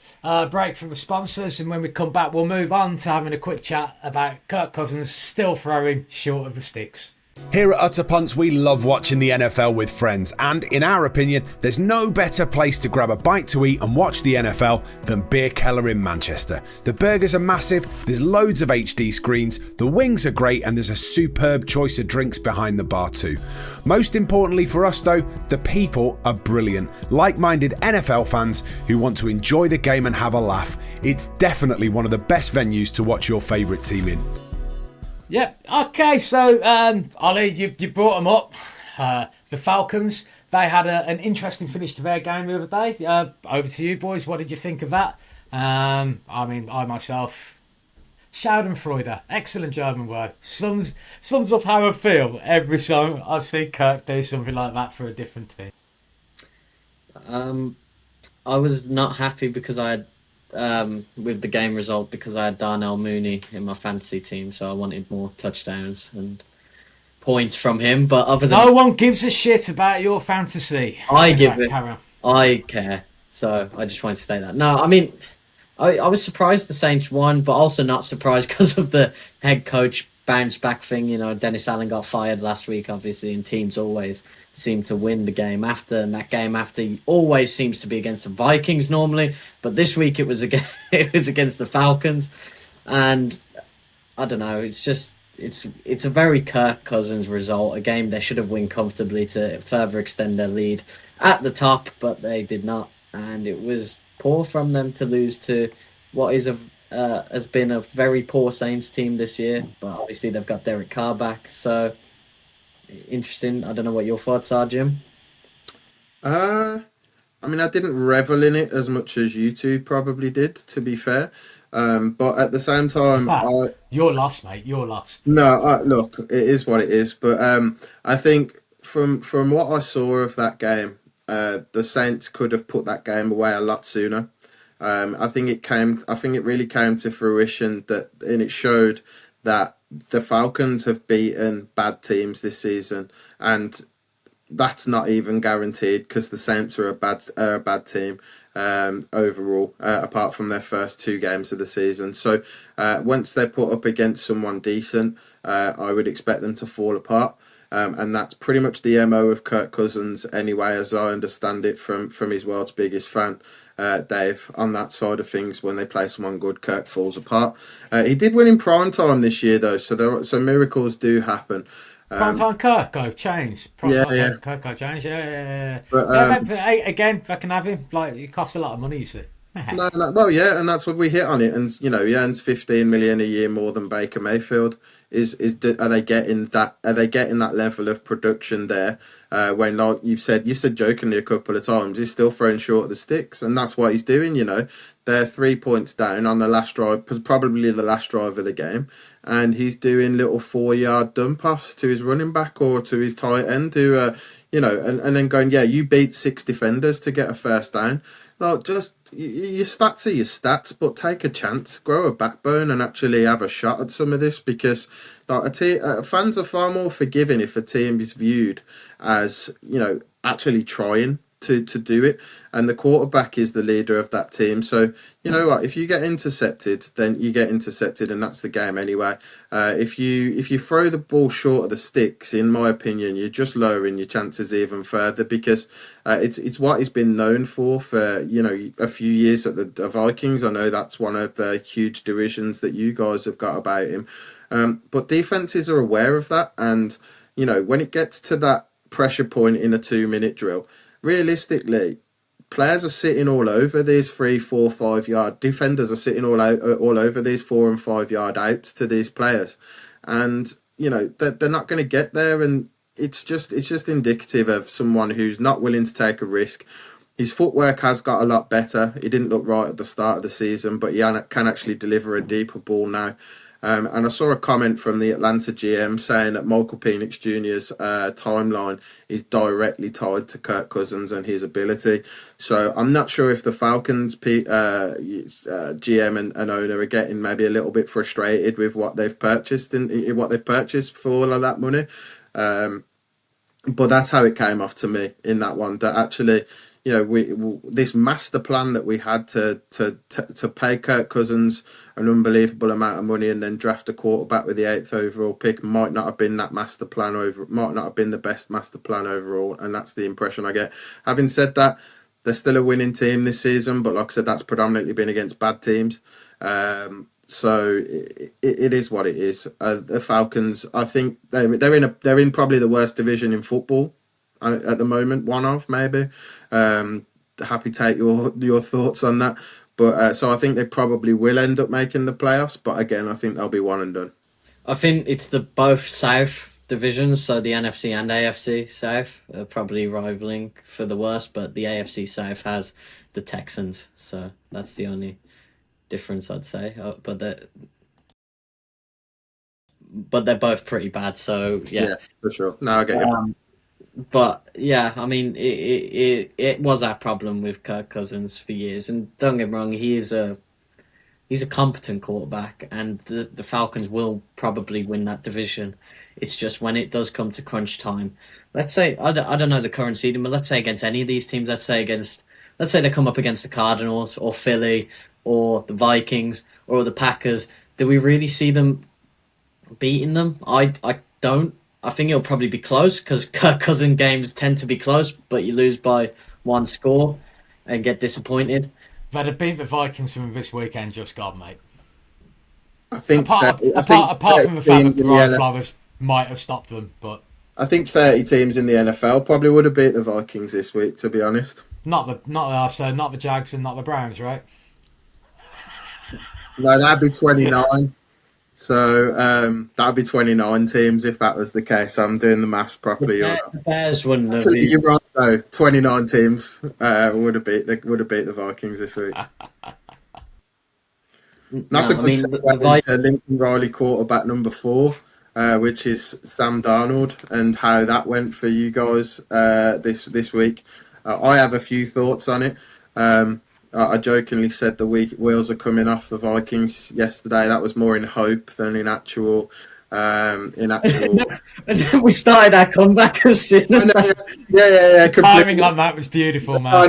break from the sponsors, and when we come back, we'll move on to having a quick chat about Kirk Cousins still throwing short of the sticks. Here at Utter Punts, we love watching the NFL with friends, and in our opinion, there's no better place to grab a bite to eat and watch the NFL than Beer Keller in Manchester. The burgers are massive, there's loads of HD screens, the wings are great, and there's a superb choice of drinks behind the bar too. Most importantly for us though, the people are brilliant, like-minded NFL fans who want to enjoy the game and have a laugh. It's definitely one of the best venues to watch your favourite team in. Yep. Okay. So, Ollie, you brought them up. The Falcons. They had an interesting finish to their game the other day. Over to you, boys. What did you think of that? I mean, I myself, Schadenfreude, excellent German word, sums up how I feel every time I see Kirk do something like that for a different team. I was not happy because I had. With the game result because I had Darnell Mooney in my fantasy team, so I wanted more touchdowns and points from him. But other than no one gives a shit about your fantasy. I care. So I just wanted to say that. No, I mean, I was surprised the Saints won, but also not surprised because of the head coach bounce back thing. You know, Dennis Allen got fired last week, obviously, and teams always seem to win the game after, and that game after always seems to be against the Vikings normally, but this week it was against the Falcons, and I don't know, it's a very Kirk Cousins result, a game they should have won comfortably to further extend their lead at the top, but they did not, and it was poor from them to lose to what has been a very poor Saints team this year, but obviously they've got Derek Carr back, so interesting. I don't know what your thoughts are, Jim. I mean, I didn't revel in it as much as you two probably did, to be fair. But at the same time, you're lost, mate. You're lost. No, look, it is what it is. But I think from what I saw of that game, the Saints could have put that game away a lot sooner. I think it really came to fruition and it showed that the Falcons have beaten bad teams this season, and that's not even guaranteed because the Saints are a bad team. overall, apart from their first 2 games of the season. So once they're put up against someone decent, I would expect them to fall apart. And that's pretty much the MO of Kirk Cousins anyway, as I understand it from his world's biggest fan, Dave. On that side of things, when they play someone good, Kirk falls apart. He did win in prime time this year, though, so miracles do happen. Primetime Kirk go change. Yeah. Kirk go change. Yeah. But, Again, if I can have him, like, it costs a lot of money, you see. Well, yeah, and that's what we hit on it. And he earns 15 million a year more than Baker Mayfield. Are they getting that? Are they getting that level of production there? When, like you've said jokingly a couple of times, he's still throwing short of the sticks, and that's what he's doing. They're 3 points down on the last drive, probably the last drive of the game, and he's doing little 4-yard dump offs to his running back or to his tight end, who, and then going, yeah, you beat 6 defenders to get a first down. Like, just your stats are your stats, but take a chance, grow a backbone, and actually have a shot at some of this, because like fans are far more forgiving if a team is viewed as actually trying to do it, and the quarterback is the leader of that team. So you know what, if you get intercepted, then you get intercepted, and that's the game anyway. If you throw the ball short of the sticks, in my opinion, you're just lowering your chances even further, because it's what he's been known for a few years at the Vikings. I know that's one of the huge derisions that you guys have got about him, but defenses are aware of that, and when it gets to that pressure point in a 2-minute drill, realistically, players are sitting all over these 3, 4, 5 yard. Defenders are sitting all over these 4 and 5 yard outs to these players, and they're not going to get there. And it's just indicative of someone who's not willing to take a risk. His footwork has got a lot better. He didn't look right at the start of the season, but he can actually deliver a deeper ball now. And I saw a comment from the Atlanta GM saying that Michael Penix Jr.'s timeline is directly tied to Kirk Cousins and his ability. So I'm not sure if the Falcons GM and owner are getting maybe a little bit frustrated with what they've purchased for all of that money. But that's how it came off to me in that one. That actually, this master plan that we had to pay Kirk Cousins an unbelievable amount of money and then draft a quarterback with the 8th overall pick might not have been that master plan might not have been the best master plan overall, and that's the impression I get. Having said that, they're still a winning team this season, but like I said, that's predominantly been against bad teams. So it is what it is. The Falcons, I think they're in probably the worst division in football at the moment. One of maybe. Happy to take your thoughts on that. But so I think they probably will end up making the playoffs. But again, I think they'll be one and done. I think it's the both South divisions, so the NFC and AFC South are probably rivaling for the worst. But the AFC South has the Texans, so that's the only difference I'd say. But they're both pretty bad. So yeah, for sure. No, I get you. But yeah, I mean, it was our problem with Kirk Cousins for years, and don't get me wrong, he's a competent quarterback, and the Falcons will probably win that division. It's just when it does come to crunch time, let's say I don't know the current seeding, but let's say against any of these teams, let's say they come up against the Cardinals or Philly or the Vikings or the Packers, do we really see them beating them? I don't. I think it'll probably be close because Kirk Cousins games tend to be close, but you lose by 1 score and get disappointed. But to beat the Vikings from this weekend, just God, mate. I think apart from the fact that the Flowers might have stopped them, but I think 30 teams in the NFL probably would have beat the Vikings this week, to be honest. Not the Jags and not the Browns, right? No, that'd be 29. So that'd be 29 teams if that was the case. I'm doing the maths properly. The Bears wouldn't have been. You're right though. 29 teams would have beat the Vikings this week. That's a good segue into Lincoln Riley quarterback number 4, which is Sam Darnold, and how that went for you guys this week. I have a few thoughts on it. I jokingly said the wheels are coming off the Vikings yesterday. That was more in hope than in actual In actual. And then we started our comeback as soon as that. Yeah. Timing on that was beautiful, man. I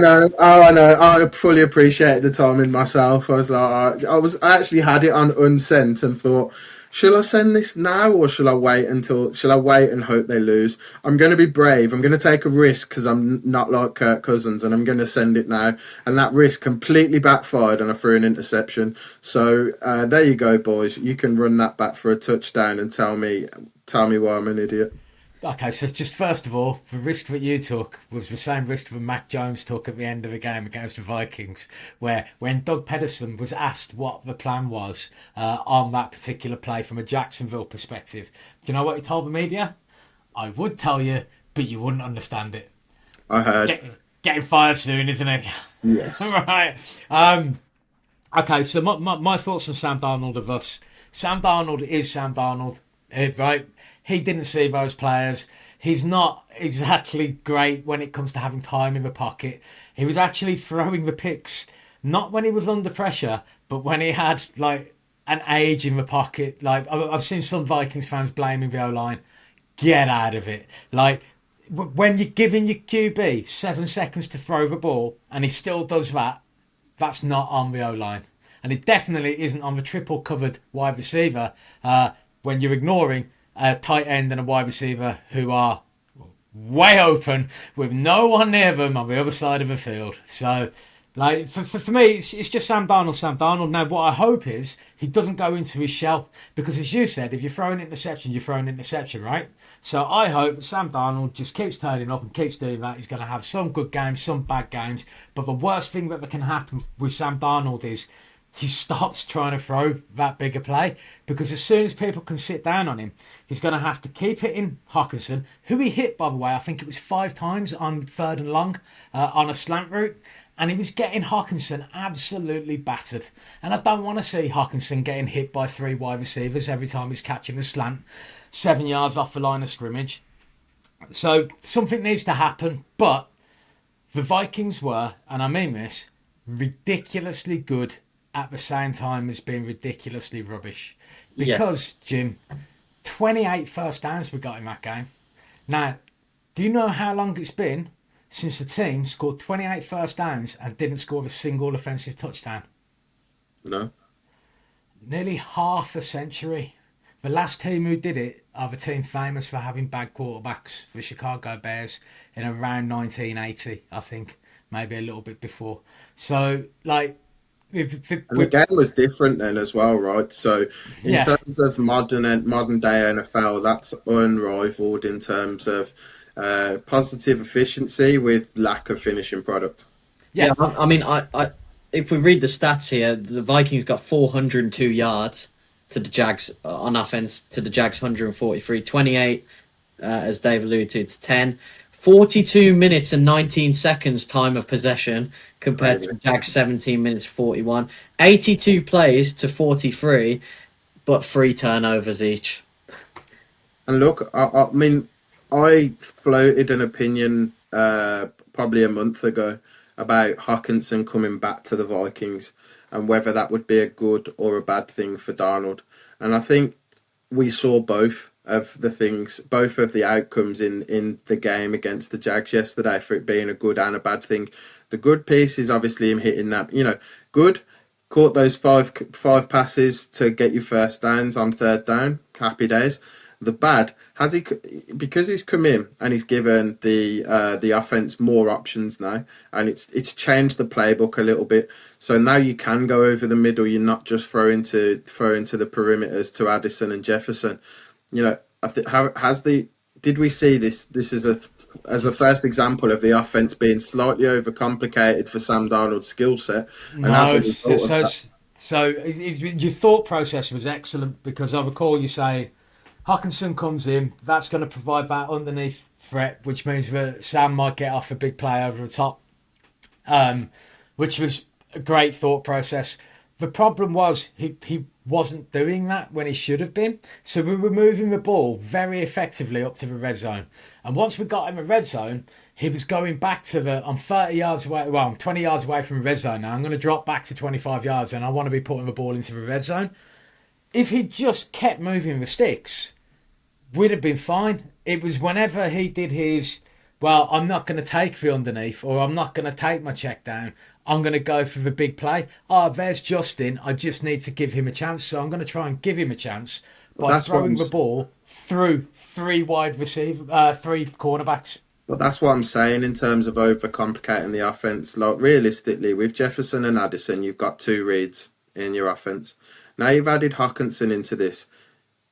know. I fully appreciate the timing myself. I actually had it on unsent and thought, shall I send this now or shall I wait and hope they lose? I'm going to be brave. I'm going to take a risk because I'm not like Kirk Cousins, and I'm going to send it now. And that risk completely backfired and I threw an interception. So there you go, boys. You can run that back for a touchdown and tell me why I'm an idiot. Okay, so just first of all, the risk that you took was the same risk that Mac Jones took at the end of the game against the Vikings, where when Doug Pedersen was asked what the plan was on that particular play from a Jacksonville perspective, do you know what he told the media? I would tell you, but you wouldn't understand it. I heard. Getting fired soon, isn't it? Yes. Right. Okay, so my thoughts on Sam Darnold are thus. Sam Darnold is Sam Darnold, right? He didn't see those players. He's not exactly great when it comes to having time in the pocket. He was actually throwing the picks, not when he was under pressure, but when he had like an age in the pocket. Like I've seen some Vikings fans blaming the O-line. Get out of it. Like when you're giving your QB 7 seconds to throw the ball and he still does that, that's not on the O-line. And it definitely isn't on the triple covered wide receiver when you're ignoring a tight end and a wide receiver who are way open with no one near them on the other side of the field. So, like for me, it's just Sam Darnold. Now, what I hope is he doesn't go into his shell because, as you said, if you're throwing interception, you're throwing interception, right? So I hope that Sam Darnold just keeps turning up and keeps doing that. He's going to have some good games, some bad games. But the worst thing that can happen with Sam Darnold is he stops trying to throw that bigger play, because as soon as people can sit down on him, he's going to have to keep hitting Hockenson, who he hit, by the way, I think it was 5 times on 3rd and long on a slant route, and he was getting Hockenson absolutely battered. And I don't want to see Hockenson getting hit by 3 wide receivers every time he's catching a slant 7 yards off the line of scrimmage. So something needs to happen, but the Vikings were, and I mean this, ridiculously good at the same time as being ridiculously rubbish. Because, Jim, 28 first downs we got in that game. Now, do you know how long it's been since the team scored 28 first downs and didn't score a single offensive touchdown? No. Nearly half a century. The last team who did it are the team famous for having bad quarterbacks, the Chicago Bears, in around 1980, I think. Maybe a little bit before. So, like... And the game was different then as well, right? So in terms of modern day NFL, that's unrivaled in terms of positive efficiency with lack of finishing product. Yeah, I mean, I if we read the stats here, the Vikings got 402 yards to the Jags on offense, to the Jags 143, 28, as Dave alluded to 10. 42 minutes and 19 seconds time of possession compared to Jags 17 minutes 41. 82 plays to 43, but 3 turnovers each. And look, I mean, I floated an opinion probably a month ago about Hockenson coming back to the Vikings and whether that would be a good or a bad thing for Darnold. And I think we saw both of the things, both of the outcomes in the game against the Jags yesterday, for it being a good and a bad thing. The good piece is obviously him hitting that, good, caught those five passes to get you first downs on 3rd down, happy days. The bad, because he's come in and he's given the offense more options now, and it's changed the playbook a little bit. So now you can go over the middle. You're not just throwing to the perimeters to Addison and Jefferson. I think did we see this? This is as a first example of the offense being slightly overcomplicated for Sam Darnold's skill set. And so your thought process was excellent, because I recall you saying Hockenson comes in, that's going to provide that underneath threat, which means that Sam might get off a big play over the top, which was a great thought process. The problem was he wasn't doing that when he should have been. So we were moving the ball very effectively up to the red zone. And once we got in the red zone, he was going back to I'm 30 yards away. Well, I'm 20 yards away from the red zone now. I'm going to drop back to 25 yards and I want to be putting the ball into the red zone. if he just kept moving the sticks, we'd have been fine. It was whenever he did his, well, I'm not going to take the underneath, or I'm not going to take my check down. I'm going to go for the big play. Oh, there's Justin. I just need to give him a chance. So I'm going to try and give him a chance by throwing the ball through three cornerbacks. But that's what I'm saying in terms of overcomplicating the offense. Like realistically, with Jefferson and Addison, you've got two reads in your offense. Now you've added Hawkinson into this.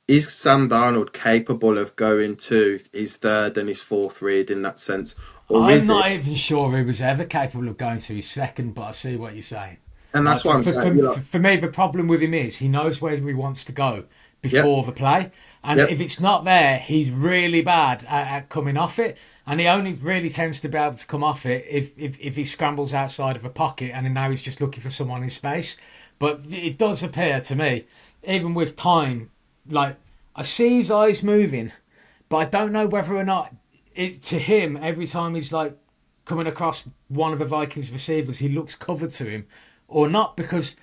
Is Sam Darnold capable of going to his third and his fourth read in that sense? Or I'm not even sure he was ever capable of going to his second, but I see what you're saying. And that's what I'm saying. For me, the problem with him is he knows where he wants to go before the play. And if it's not there, he's really bad at coming off it. And he only really tends to be able to come off it if he scrambles outside of a pocket and now he's just looking for someone in space. But it does appear to me, even with time, like I see his eyes moving, but I don't know whether or not to him, every time he's like coming across one of the Vikings receivers, he looks covered to him or not. Because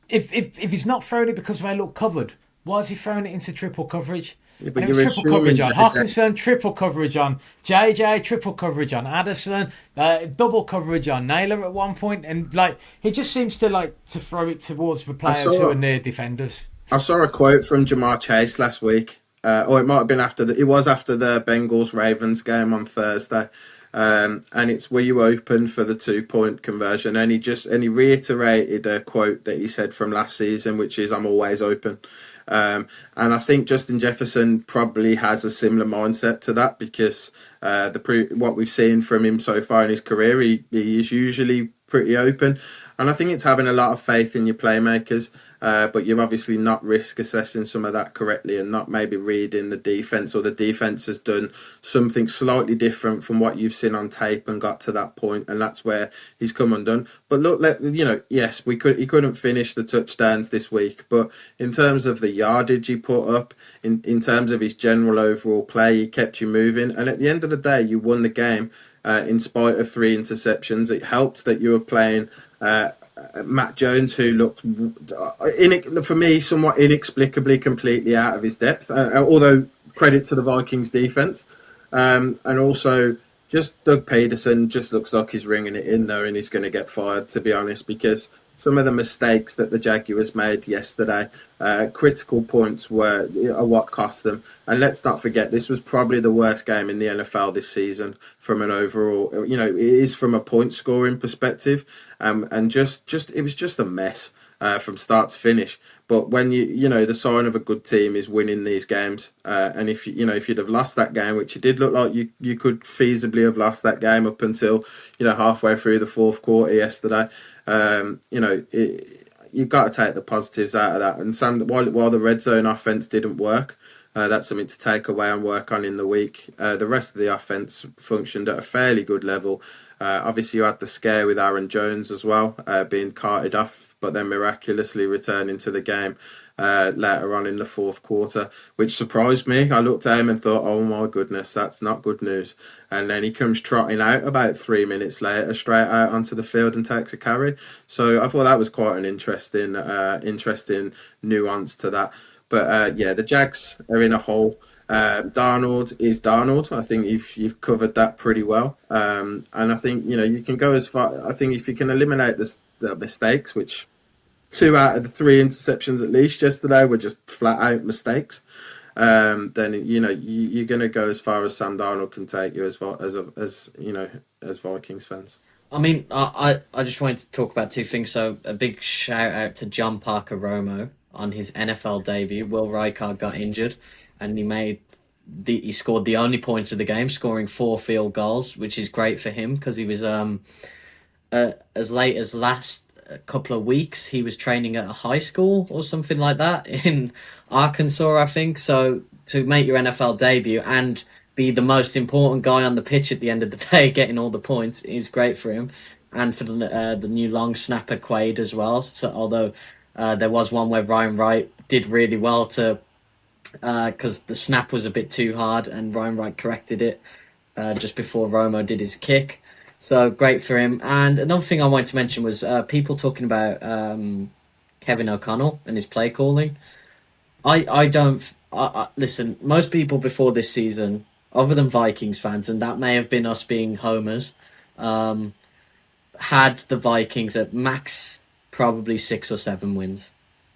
if he's not throwing it because they look covered, why is he throwing it into triple coverage? Yeah, but and it was triple coverage on Hawkinson, triple coverage on JJ, triple coverage on Addison, double coverage on Naylor at one point, and like he just seems to throw it towards the players who are near defenders. I saw a quote from Jamar Chase last week, or it might have been after the Bengals Ravens game on Thursday, and it's were you open for the 2-point conversion, and he reiterated a quote that he said from last season, which is I'm always open. And I think Justin Jefferson probably has a similar mindset to that because what we've seen from him so far in his career, he is usually pretty open. And I think it's having a lot of faith in your playmakers, but you're obviously not risk assessing some of that correctly and not maybe reading the defense, or the defense has done something slightly different from what you've seen on tape and got to that point, and that's where he's come undone. But look, yes, he couldn't finish the touchdowns this week, but in terms of the yardage he put up, in terms of his general overall play, he kept you moving, and at the end of the day, you won the game. In spite of 3 interceptions, it helped that you were playing Matt Jones, who looked, for me, somewhat inexplicably completely out of his depth. Although credit to the Vikings defense, and also just Doug Peterson just looks like he's ringing it in there, and he's going to get fired. To be honest, because some of the mistakes that the Jaguars made yesterday, critical points are what cost them. And let's not forget, this was probably the worst game in the NFL this season from an overall, it is from a point scoring perspective. And just it was just a mess from start to finish. But when the sign of a good team is winning these games. And if you'd have lost that game, which it did look like you could feasibly have lost that game up until, halfway through the fourth quarter yesterday. You've got to take the positives out of that. And Sam, while the red zone offense didn't work, that's something to take away and work on in the week. The rest of the offense functioned at a fairly good level. Obviously, you had the scare with Aaron Jones as well, being carted off, but then miraculously returning to the game later on in the fourth quarter, which surprised me. I looked at him and thought, oh my goodness, that's not good news. And then he comes trotting out about 3 minutes later, straight out onto the field and takes a carry. So I thought that was quite an interesting nuance to that. But the Jags are in a hole. Darnold is Darnold. I think you've covered that pretty well. And I think, you can go as far. I think if you can eliminate the mistakes, which 2 out of the 3 interceptions at least yesterday were just flat out mistakes, then you're going to go as far as Sam Darnold can take you as Vikings fans. I mean, I just wanted to talk about 2 things. So a big shout out to John Parker Romo on his NFL debut. Will Reichard got injured, and he scored the only points of the game, scoring 4 field goals, which is great for him because he was as late as last couple of weeks. He was training at a high school or something like that in Arkansas, I think. So to make your NFL debut and be the most important guy on the pitch at the end of the day, getting all the points, is great for him. And for the new long snapper Quaid as well. So although there was one where Ryan Wright did really well because the snap was a bit too hard and Ryan Wright corrected it just before Romo did his kick. So great for him. And another thing I wanted to mention was people talking about Kevin O'Connell and his play calling. I don't. Listen, most people before this season, other than Vikings fans, and that may have been us being homers, um, had the Vikings at max probably 6 or 7 wins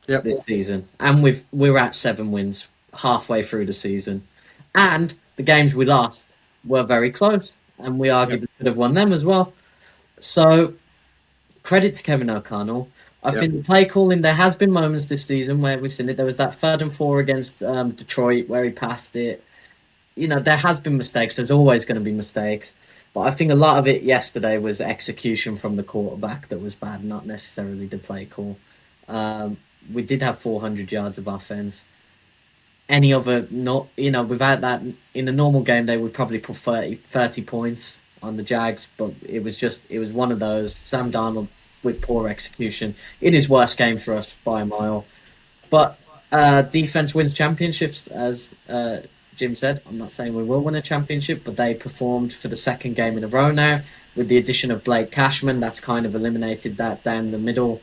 Yep. this season, and we're at 7 wins halfway through the season, and the games we lost were very close, and we Yep. arguably could have won them as well. So credit to Kevin O'Connell. I Yep. think the play calling, there has been moments this season where we've seen it. There was that 3rd and 4 against Detroit where he passed it. There has been mistakes. There's always going to be mistakes. But I think a lot of it yesterday was execution from the quarterback that was bad, not necessarily the play call. We did have 400 yards of offense. Any other, not without that, in a normal game, they would probably put 30 points on the Jags. But it was one of those. Sam Darnold with poor execution. It is worst game for us by a mile. But defense wins championships, as Jim said. I'm not saying we will win a championship, but they performed for the 2nd game in a row now. With the addition of Blake Cashman, that's kind of eliminated that down the middle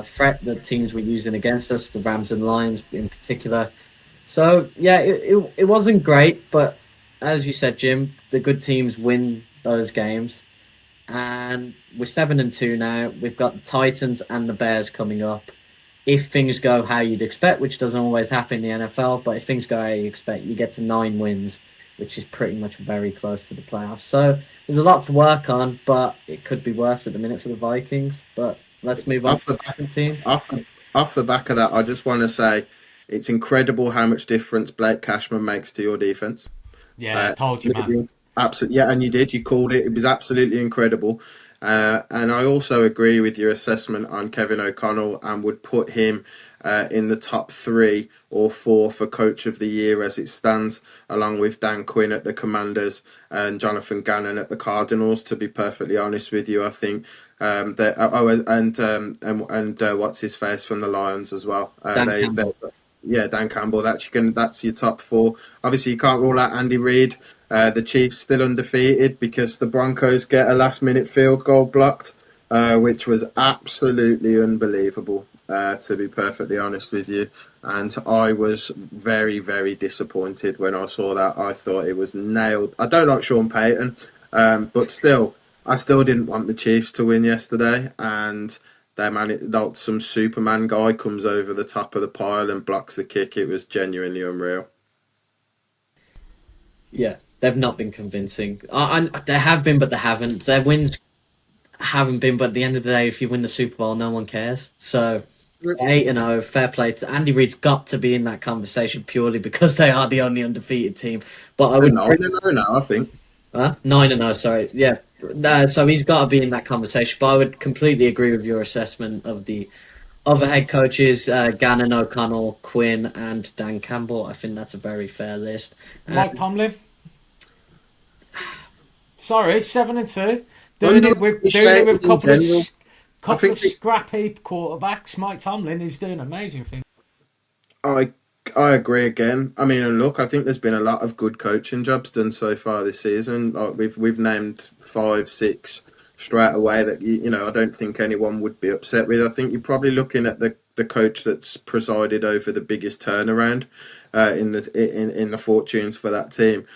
threat that teams were using against us, the Rams and Lions in particular. So, yeah, it wasn't great, but as you said, Jim, the good teams win those games. And we're 7-2 now. We've got the Titans and the Bears coming up. If things go how you'd expect, which doesn't always happen in the NFL, but if things go how you expect, you get to 9 wins, which is pretty much very close to the playoffs. So there's a lot to work on, but it could be worse at the minute for the Vikings. But let's move on to the second team. Off the back of that, I just want to say it's incredible how much difference Blake Cashman makes to your defense. Yeah, I told you, man. Absolutely, yeah, and you did. You called it. It was absolutely incredible. And I also agree with your assessment on Kevin O'Connell and would put him in the top 3 or 4 for Coach of the Year as it stands, along with Dan Quinn at the Commanders and Jonathan Gannon at the Cardinals. To be perfectly honest with you, I think what's his face from the Lions as well. Dan Campbell. That's your top 4. Obviously, you can't rule out Andy Reid. The Chiefs still undefeated because the Broncos get a last-minute field goal blocked, which was absolutely unbelievable, to be perfectly honest with you. And I was very, very disappointed when I saw that. I thought it was nailed. I don't like Sean Payton, but still, I still didn't want the Chiefs to win yesterday. And some Superman guy comes over the top of the pile and blocks the kick. It was genuinely unreal. Yeah, they've not been convincing. They have been, but they haven't. Their wins haven't been, but at the end of the day, if you win the Super Bowl, no one cares. So 8-0, fair play to Andy Reid's got to be in that conversation purely because they are the only undefeated team. But I would 9-0 now, I think. 9-0, sorry. Yeah. So he's got to be in that conversation. But I would completely agree with your assessment of the other head coaches, Gannon, O'Connell, Quinn, and Dan Campbell. I think that's a very fair list. Mike Tomlin. Sorry, 7-2. Doing it with a couple of scrappy quarterbacks. Mike Tomlin is doing amazing things. I agree again. I mean, and look, I think there's been a lot of good coaching jobs done so far this season. Like we've named 5, 6 straight away that I don't think anyone would be upset with. I think you're probably looking at the coach that's presided over the biggest turnaround in the fortunes for that team.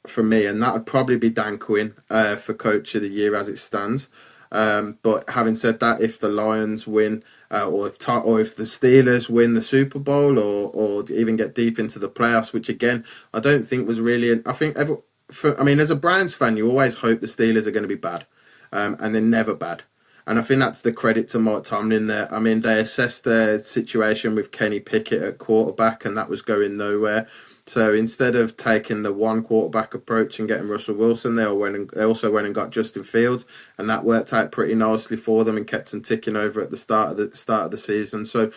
For me, and that would probably be Dan Quinn for Coach of the Year as it stands. But having said that, if the Lions win, or if the Steelers win the Super Bowl, or even get deep into the playoffs, which again I don't think was really. I think as a Browns fan, you always hope the Steelers are going to be bad, and they're never bad. And I think that's the credit to Mike Tomlin there. I mean, they assessed their situation with Kenny Pickett at quarterback, and that was going nowhere. So instead of taking the one quarterback approach and getting Russell Wilson, they also went and got Justin Fields, and that worked out pretty nicely for them and kept them ticking over at the start of the season. So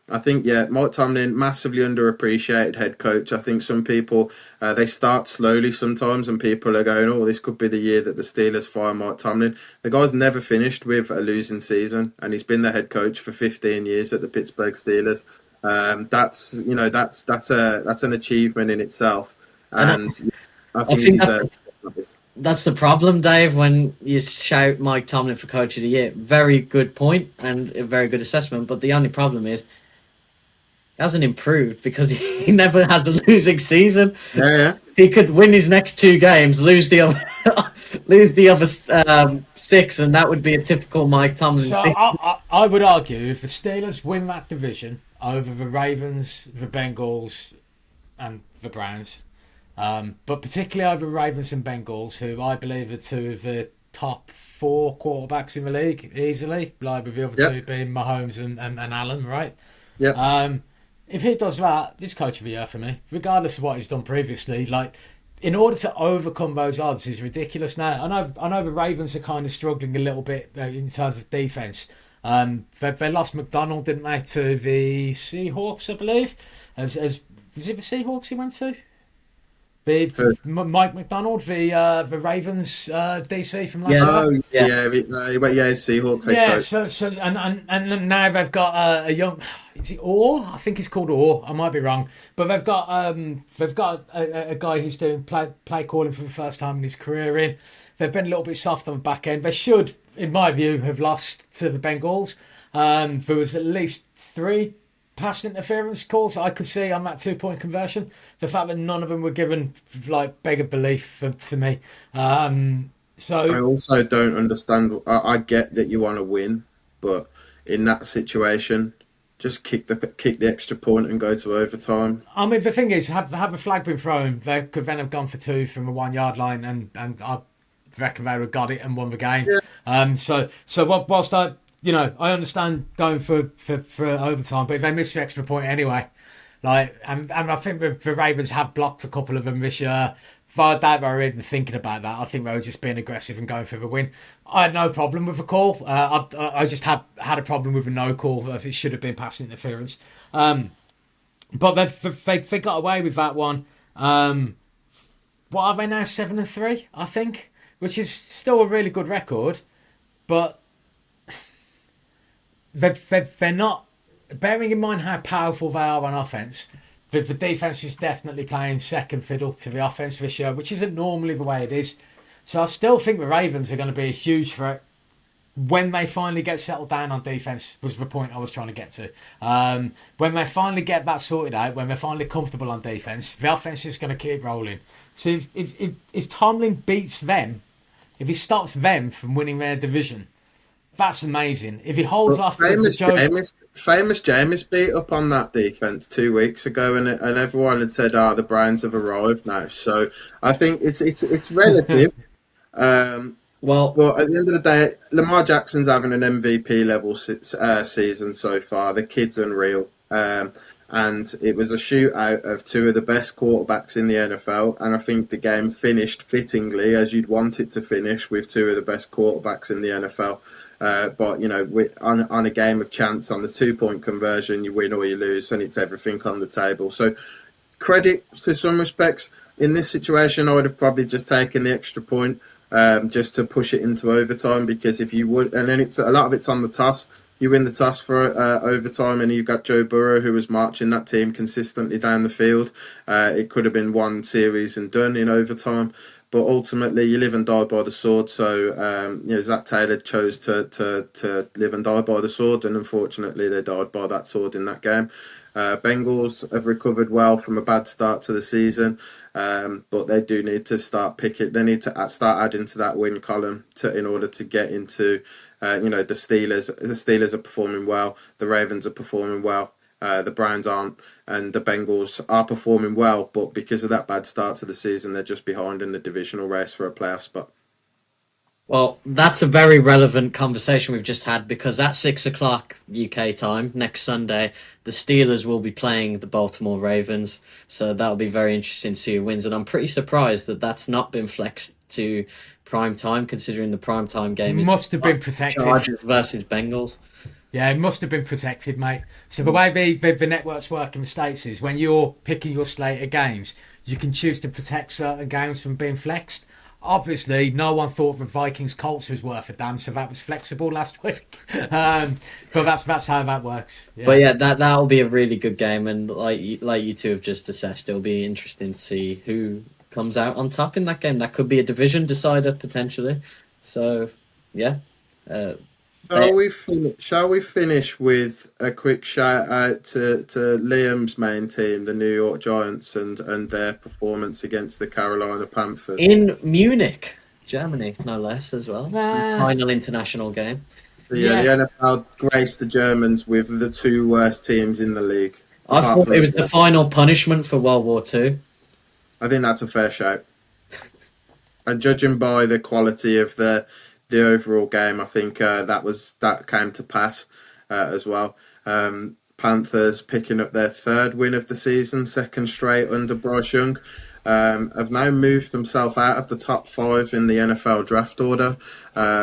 I think, Mike Tomlin, massively underappreciated head coach. I think some people, they start slowly sometimes, and people are going, oh, this could be the year that the Steelers fire Mike Tomlin. The guy's never finished with a losing season, and he's been the head coach for 15 years at the Pittsburgh Steelers. That's an achievement in itself, and I think that's the problem, Dave. When you shout Mike Tomlin for Coach of the Year, very good point and a very good assessment. But the only problem is hasn't improved because he never has a losing season. Yeah. He could win his next 2 games, lose the other, lose the other 6, and that would be a typical Mike Tomlin So season. I would argue if the Steelers win that division over the Ravens, the Bengals, and the Browns, but particularly over Ravens and Bengals, who I believe are 2 of the top 4 quarterbacks in the league easily, like with the other 2 being Mahomes and Allen, right? Yeah. If he does that, he's coach of the year for me, regardless of what he's done previously. Like, in order to overcome those odds is ridiculous now. I know the Ravens are kind of struggling a little bit in terms of defense. They lost McDonald, didn't they, to the Seahawks, I believe. Was it the Seahawks he went to? Mike McDonald, the Ravens DC from last year. Oh yeah, Seahawks. Yeah, so and now they've got a young, is it Orr? I think it's called Orr. I might be wrong, but they've got a guy who's doing play calling for the first time in his career. They've been a little bit soft on the back end. They should, in my view, have lost to the Bengals. There was at least 3 pass interference calls I could see on that 2-point conversion. The fact that none of them were given like beggar belief for me. So I also don't understand. I get that you want to win, but in that situation, just kick the extra point and go to overtime. I mean, the thing is, have a flag been thrown, they could then have gone for 2 from the 1-yard line, and I reckon they would have got it and won the game. Yeah. So whilst I understand going for overtime, but if they miss the extra point anyway, like, and I think the Ravens have blocked a couple of them this year. I doubt they were even thinking about that. I think they were just being aggressive and going for the win. I had no problem with the call. I just had a problem with a no call if it should have been pass interference. But they got away with that one. What are they now? 7-3, I think, which is still a really good record, but they're not, bearing in mind how powerful they are on offense. The defense is definitely playing second fiddle to the offense this year, which isn't normally the way it is. So I still think the Ravens are going to be a huge threat when they finally get settled down on defense, was the point I was trying to get to. When they finally get that sorted out, when they're finally comfortable on defense, the offense is going to keep rolling. So if Tomlin beats them, if he stops them from winning their division, that's amazing. If he holds off famous James beat up on that defense 2 weeks ago, and everyone had said, the Browns have arrived now. So I think it's relative. Well, at the end of the day, Lamar Jackson's having an MVP level season so far. The kid's unreal. And it was a shootout of 2 of the best quarterbacks in the NFL. And I think the game finished fittingly as you'd want it to finish, with 2 of the best quarterbacks in the NFL. But, on a game of chance, on the 2-point conversion, you win or you lose, and it's everything on the table. So credit to some respects. In this situation, I would have probably just taken the extra point just to push it into overtime, because if you would, and then a lot of it's on the toss. You win the toss for overtime, and you've got Joe Burrow, who was marching that team consistently down the field. It could have been 1 series and done in overtime, but ultimately you live and die by the sword. So Zach Taylor chose to live and die by the sword, and unfortunately they died by that sword in that game. Bengals have recovered well from a bad start to the season, but they do need to start picking. They need to start adding to that win column in order to get into. The Steelers are performing well. The Ravens are performing well. The Browns aren't, and the Bengals are performing well. But because of that bad start to the season, they're just behind in the divisional race for a playoff spot. Well, that's a very relevant conversation we've just had, because at 6:00 UK time next Sunday, the Steelers will be playing the Baltimore Ravens. So that'll be very interesting to see who wins. And I'm pretty surprised that that's not been flexed to prime time, considering the prime time game must have been protected. Chargers versus Bengals. Yeah, it must have been protected, mate. So the way the networks work in the States is when you're picking your slate of games, you can choose to protect certain games from being flexed. Obviously, no one thought the Vikings-Colts was worth a damn, so that was flexible last week. But that's how that works. Yeah. But yeah, that'll be a really good game, and like you two have just assessed, it'll be interesting to see who comes out on top in that game. That could be a division decider potentially. So yeah, Shall we finish with a quick shout out to Liam's main team, the New York Giants, and their performance against the Carolina Panthers in Munich, Germany, no less, as well. Nah. Final international game. Yeah, the NFL graced the Germans with the two worst teams in the league. I thought it was the final punishment for World War II. I think that's a fair shout. And judging by the quality of the overall game, I think that came to pass as well. Panthers picking up their third win of the season, second straight under Bryce Young, have now moved themselves out of the top 5 in the NFL draft order,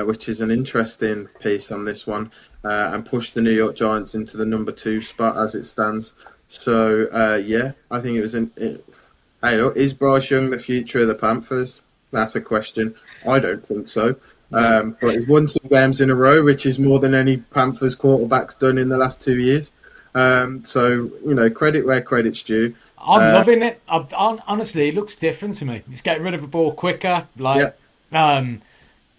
which is an interesting piece on this one, and pushed the New York Giants into the number 2 spot as it stands. So I think it was hey, look, is Bryce Young the future of the Panthers? That's a question. I don't think so. But he's won 2 games in a row, which is more than any Panthers quarterback's done in the last 2 years. So, credit where credit's due. I'm loving it. Honestly, it looks different to me. He's getting rid of the ball quicker.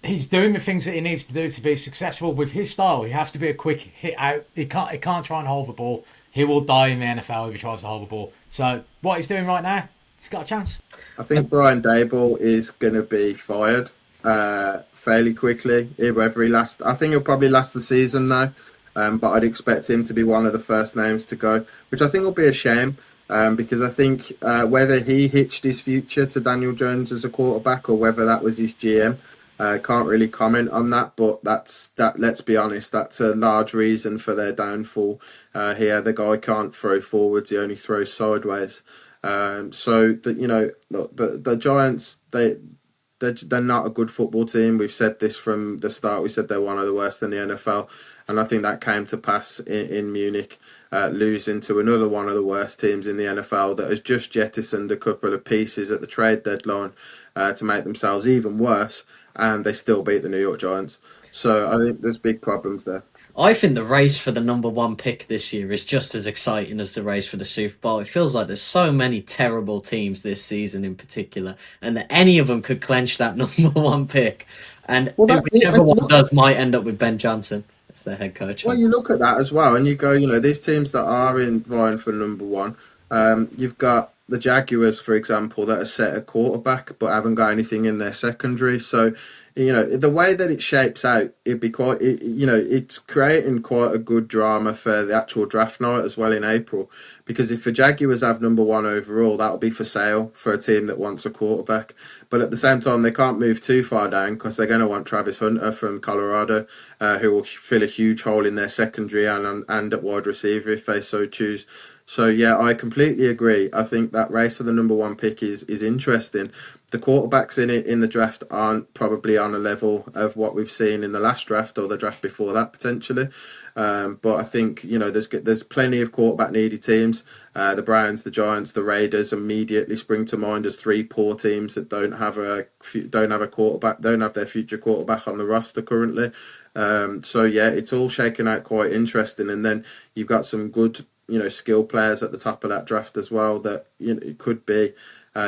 He's doing the things that he needs to do to be successful with his style. He has to be a quick hit out. He can't try and hold the ball. He will die in the NFL if he tries to hold the ball. So what he's doing right now, he's got a chance. I think Brian Daboll is going to be fired fairly quickly. I think he'll probably last the season now. But I'd expect him to be one of the first names to go, which I think will be a shame, because I think whether he hitched his future to Daniel Jones as a quarterback or whether that was his GM, can't really comment on that. But let's be honest, that's a large reason for their downfall here. The guy can't throw forwards; he only throws sideways. So the Giants, they're not a good football team. We've said this from the start. We said they're one of the worst in the NFL. And I think that came to pass in Munich, losing to another one of the worst teams in the NFL that has just jettisoned a couple of pieces at the trade deadline to make themselves even worse. And they still beat the New York Giants. So I think there's big problems there. I think the race for the number 1 pick this year is just as exciting as the race for the Super Bowl. It feels like there's so many terrible teams this season in particular, and that any of them could clench that number 1 pick. And whichever one does might end up with Ben Johnson as their head coach. Well, you look at that as well, and you go, these teams that are vying for number 1, you've got the Jaguars, for example, that are set at quarterback but haven't got anything in their secondary. So, the way that it shapes out, it'd be it's creating quite a good drama for the actual draft night as well in April. Because if the Jaguars have number 1 overall, that'll be for sale for a team that wants a quarterback. But at the same time, they can't move too far down because they're going to want Travis Hunter from Colorado, who will fill a huge hole in their secondary and at wide receiver if they so choose. So, yeah, I completely agree. I think that race for the number 1 pick is interesting. The quarterbacks in the draft aren't probably on a level of what we've seen in the last draft or the draft before that, potentially. But I think, there's plenty of quarterback needy teams. The Browns, the Giants, the Raiders immediately spring to mind as 3 poor teams that don't have a quarterback, don't have their future quarterback on the roster currently. So, yeah, it's all shaking out quite interesting. And then you've got some good skill players at the top of that draft as well that it could be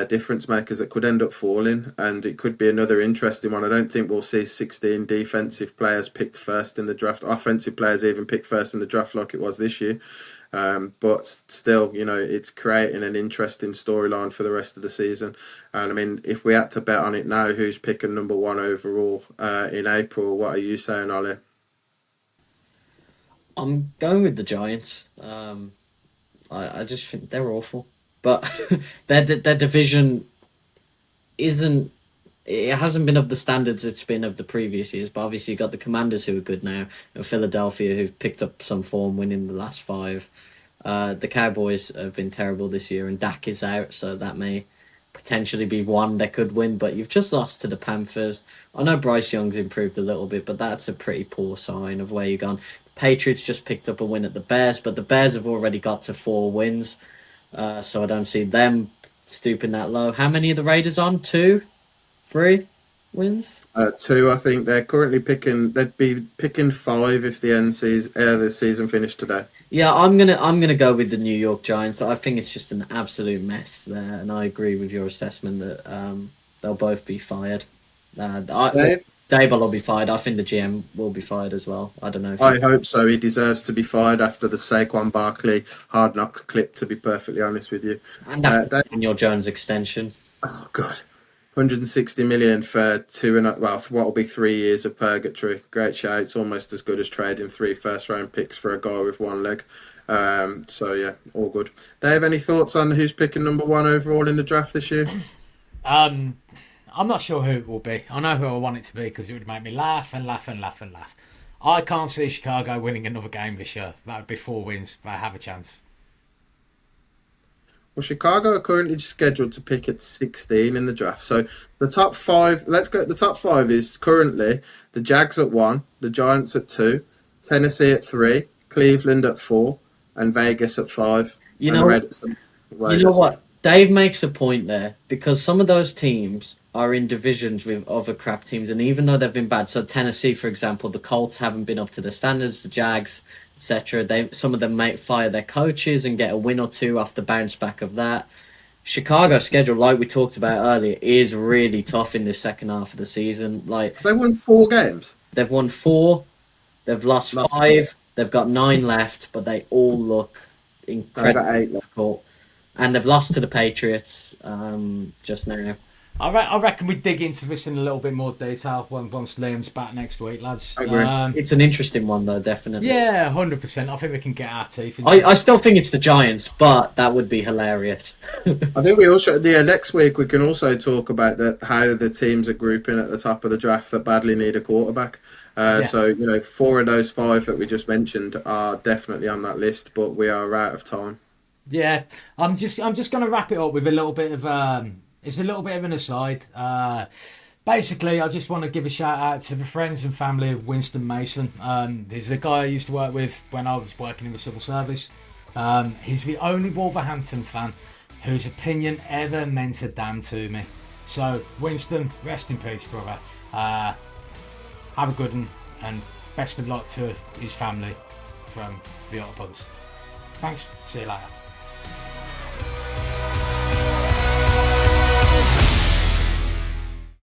difference makers that could end up falling, and it could be another interesting one. I don't think we'll see 16 defensive players picked first in the draft, offensive players even picked first in the draft like it was this year. But still, it's creating an interesting storyline for the rest of the season. And I mean, if we had to bet on it now, who's picking number 1 overall in April? What are you saying, Ollie? I'm going with the Giants. I just think they're awful, but their division hasn't been of the standards it's been of the previous years. But obviously you got the Commanders, who are good now, and Philadelphia, who've picked up some form, winning the last 5. The Cowboys have been terrible this year, and Dak is out, so that may potentially be one they could win. But you've just lost to the Panthers. I know Bryce Young's improved a little bit, but that's a pretty poor sign of where you've gone. Patriots just picked up a win at the Bears, but the Bears have already got to 4 wins, so I don't see them stooping that low. How many are the Raiders on? 2? 3 wins? 2, I think. They're currently picking. They'd be picking 5 if the season finished today. Yeah, I'm gonna go with the New York Giants. I think it's just an absolute mess there, and I agree with your assessment that they'll both be fired. Dayball will be fired. I think the GM will be fired as well. I don't know. If I hope so. He deserves to be fired after the Saquon Barkley hard knocks clip, to be perfectly honest with you. and after the Daniel Jones extension. Oh, God. 160 million for for what will be 3 years of purgatory. Great shout. It's almost as good as trading 3 first-round picks for a guy with one leg. So, yeah, all good. Dave, any thoughts on who's picking number 1 overall in the draft this year? I'm not sure who it will be. I know who I want it to be because it would make me laugh and laugh and laugh and laugh. I can't see Chicago winning another game this year. That would be 4 wins. They have a chance. Well, Chicago are currently scheduled to pick at 16 in the draft. So the top 5, let's go. The top 5 is currently the Jags at 1, the Giants at 2, Tennessee at 3, Cleveland at 4, and Vegas at 5. You know what? Dave makes a point there because some of those teams are in divisions with other crap teams, and even though they've been bad, so Tennessee, for example, the Colts haven't been up to the standards, the Jags, etc. Some of them might fire their coaches and get a win or 2 off the bounce back of that. Chicago's schedule, like we talked about earlier, is really tough in the second half of the season. Like they won 4 games. They've won 4. They've lost 5. They've got 9 left, but they all look incredibly difficult. And they've lost to the Patriots just now. I reckon we dig into this in a little bit more detail once Liam's back next week, lads. I agree. It's an interesting one, though, definitely. Yeah, 100%. I think we can get our teeth into I still think it's the Giants, but that would be hilarious. I think we also, next week, we can also talk about how the teams are grouping at the top of the draft that badly need a quarterback. So, 4 of those 5 that we just mentioned are definitely on that list, but we are out of time. Yeah, I'm just going to wrap it up with a little bit of it's a little bit of an aside. Basically, I just want to give a shout out to the friends and family of Winston Mason. He's a guy I used to work with when I was working in the civil service. He's the only Wolverhampton fan whose opinion ever meant a damn to me. So, Winston, rest in peace, brother. Have a good one, and best of luck to his family from the Utter Punts. Thanks. See you later.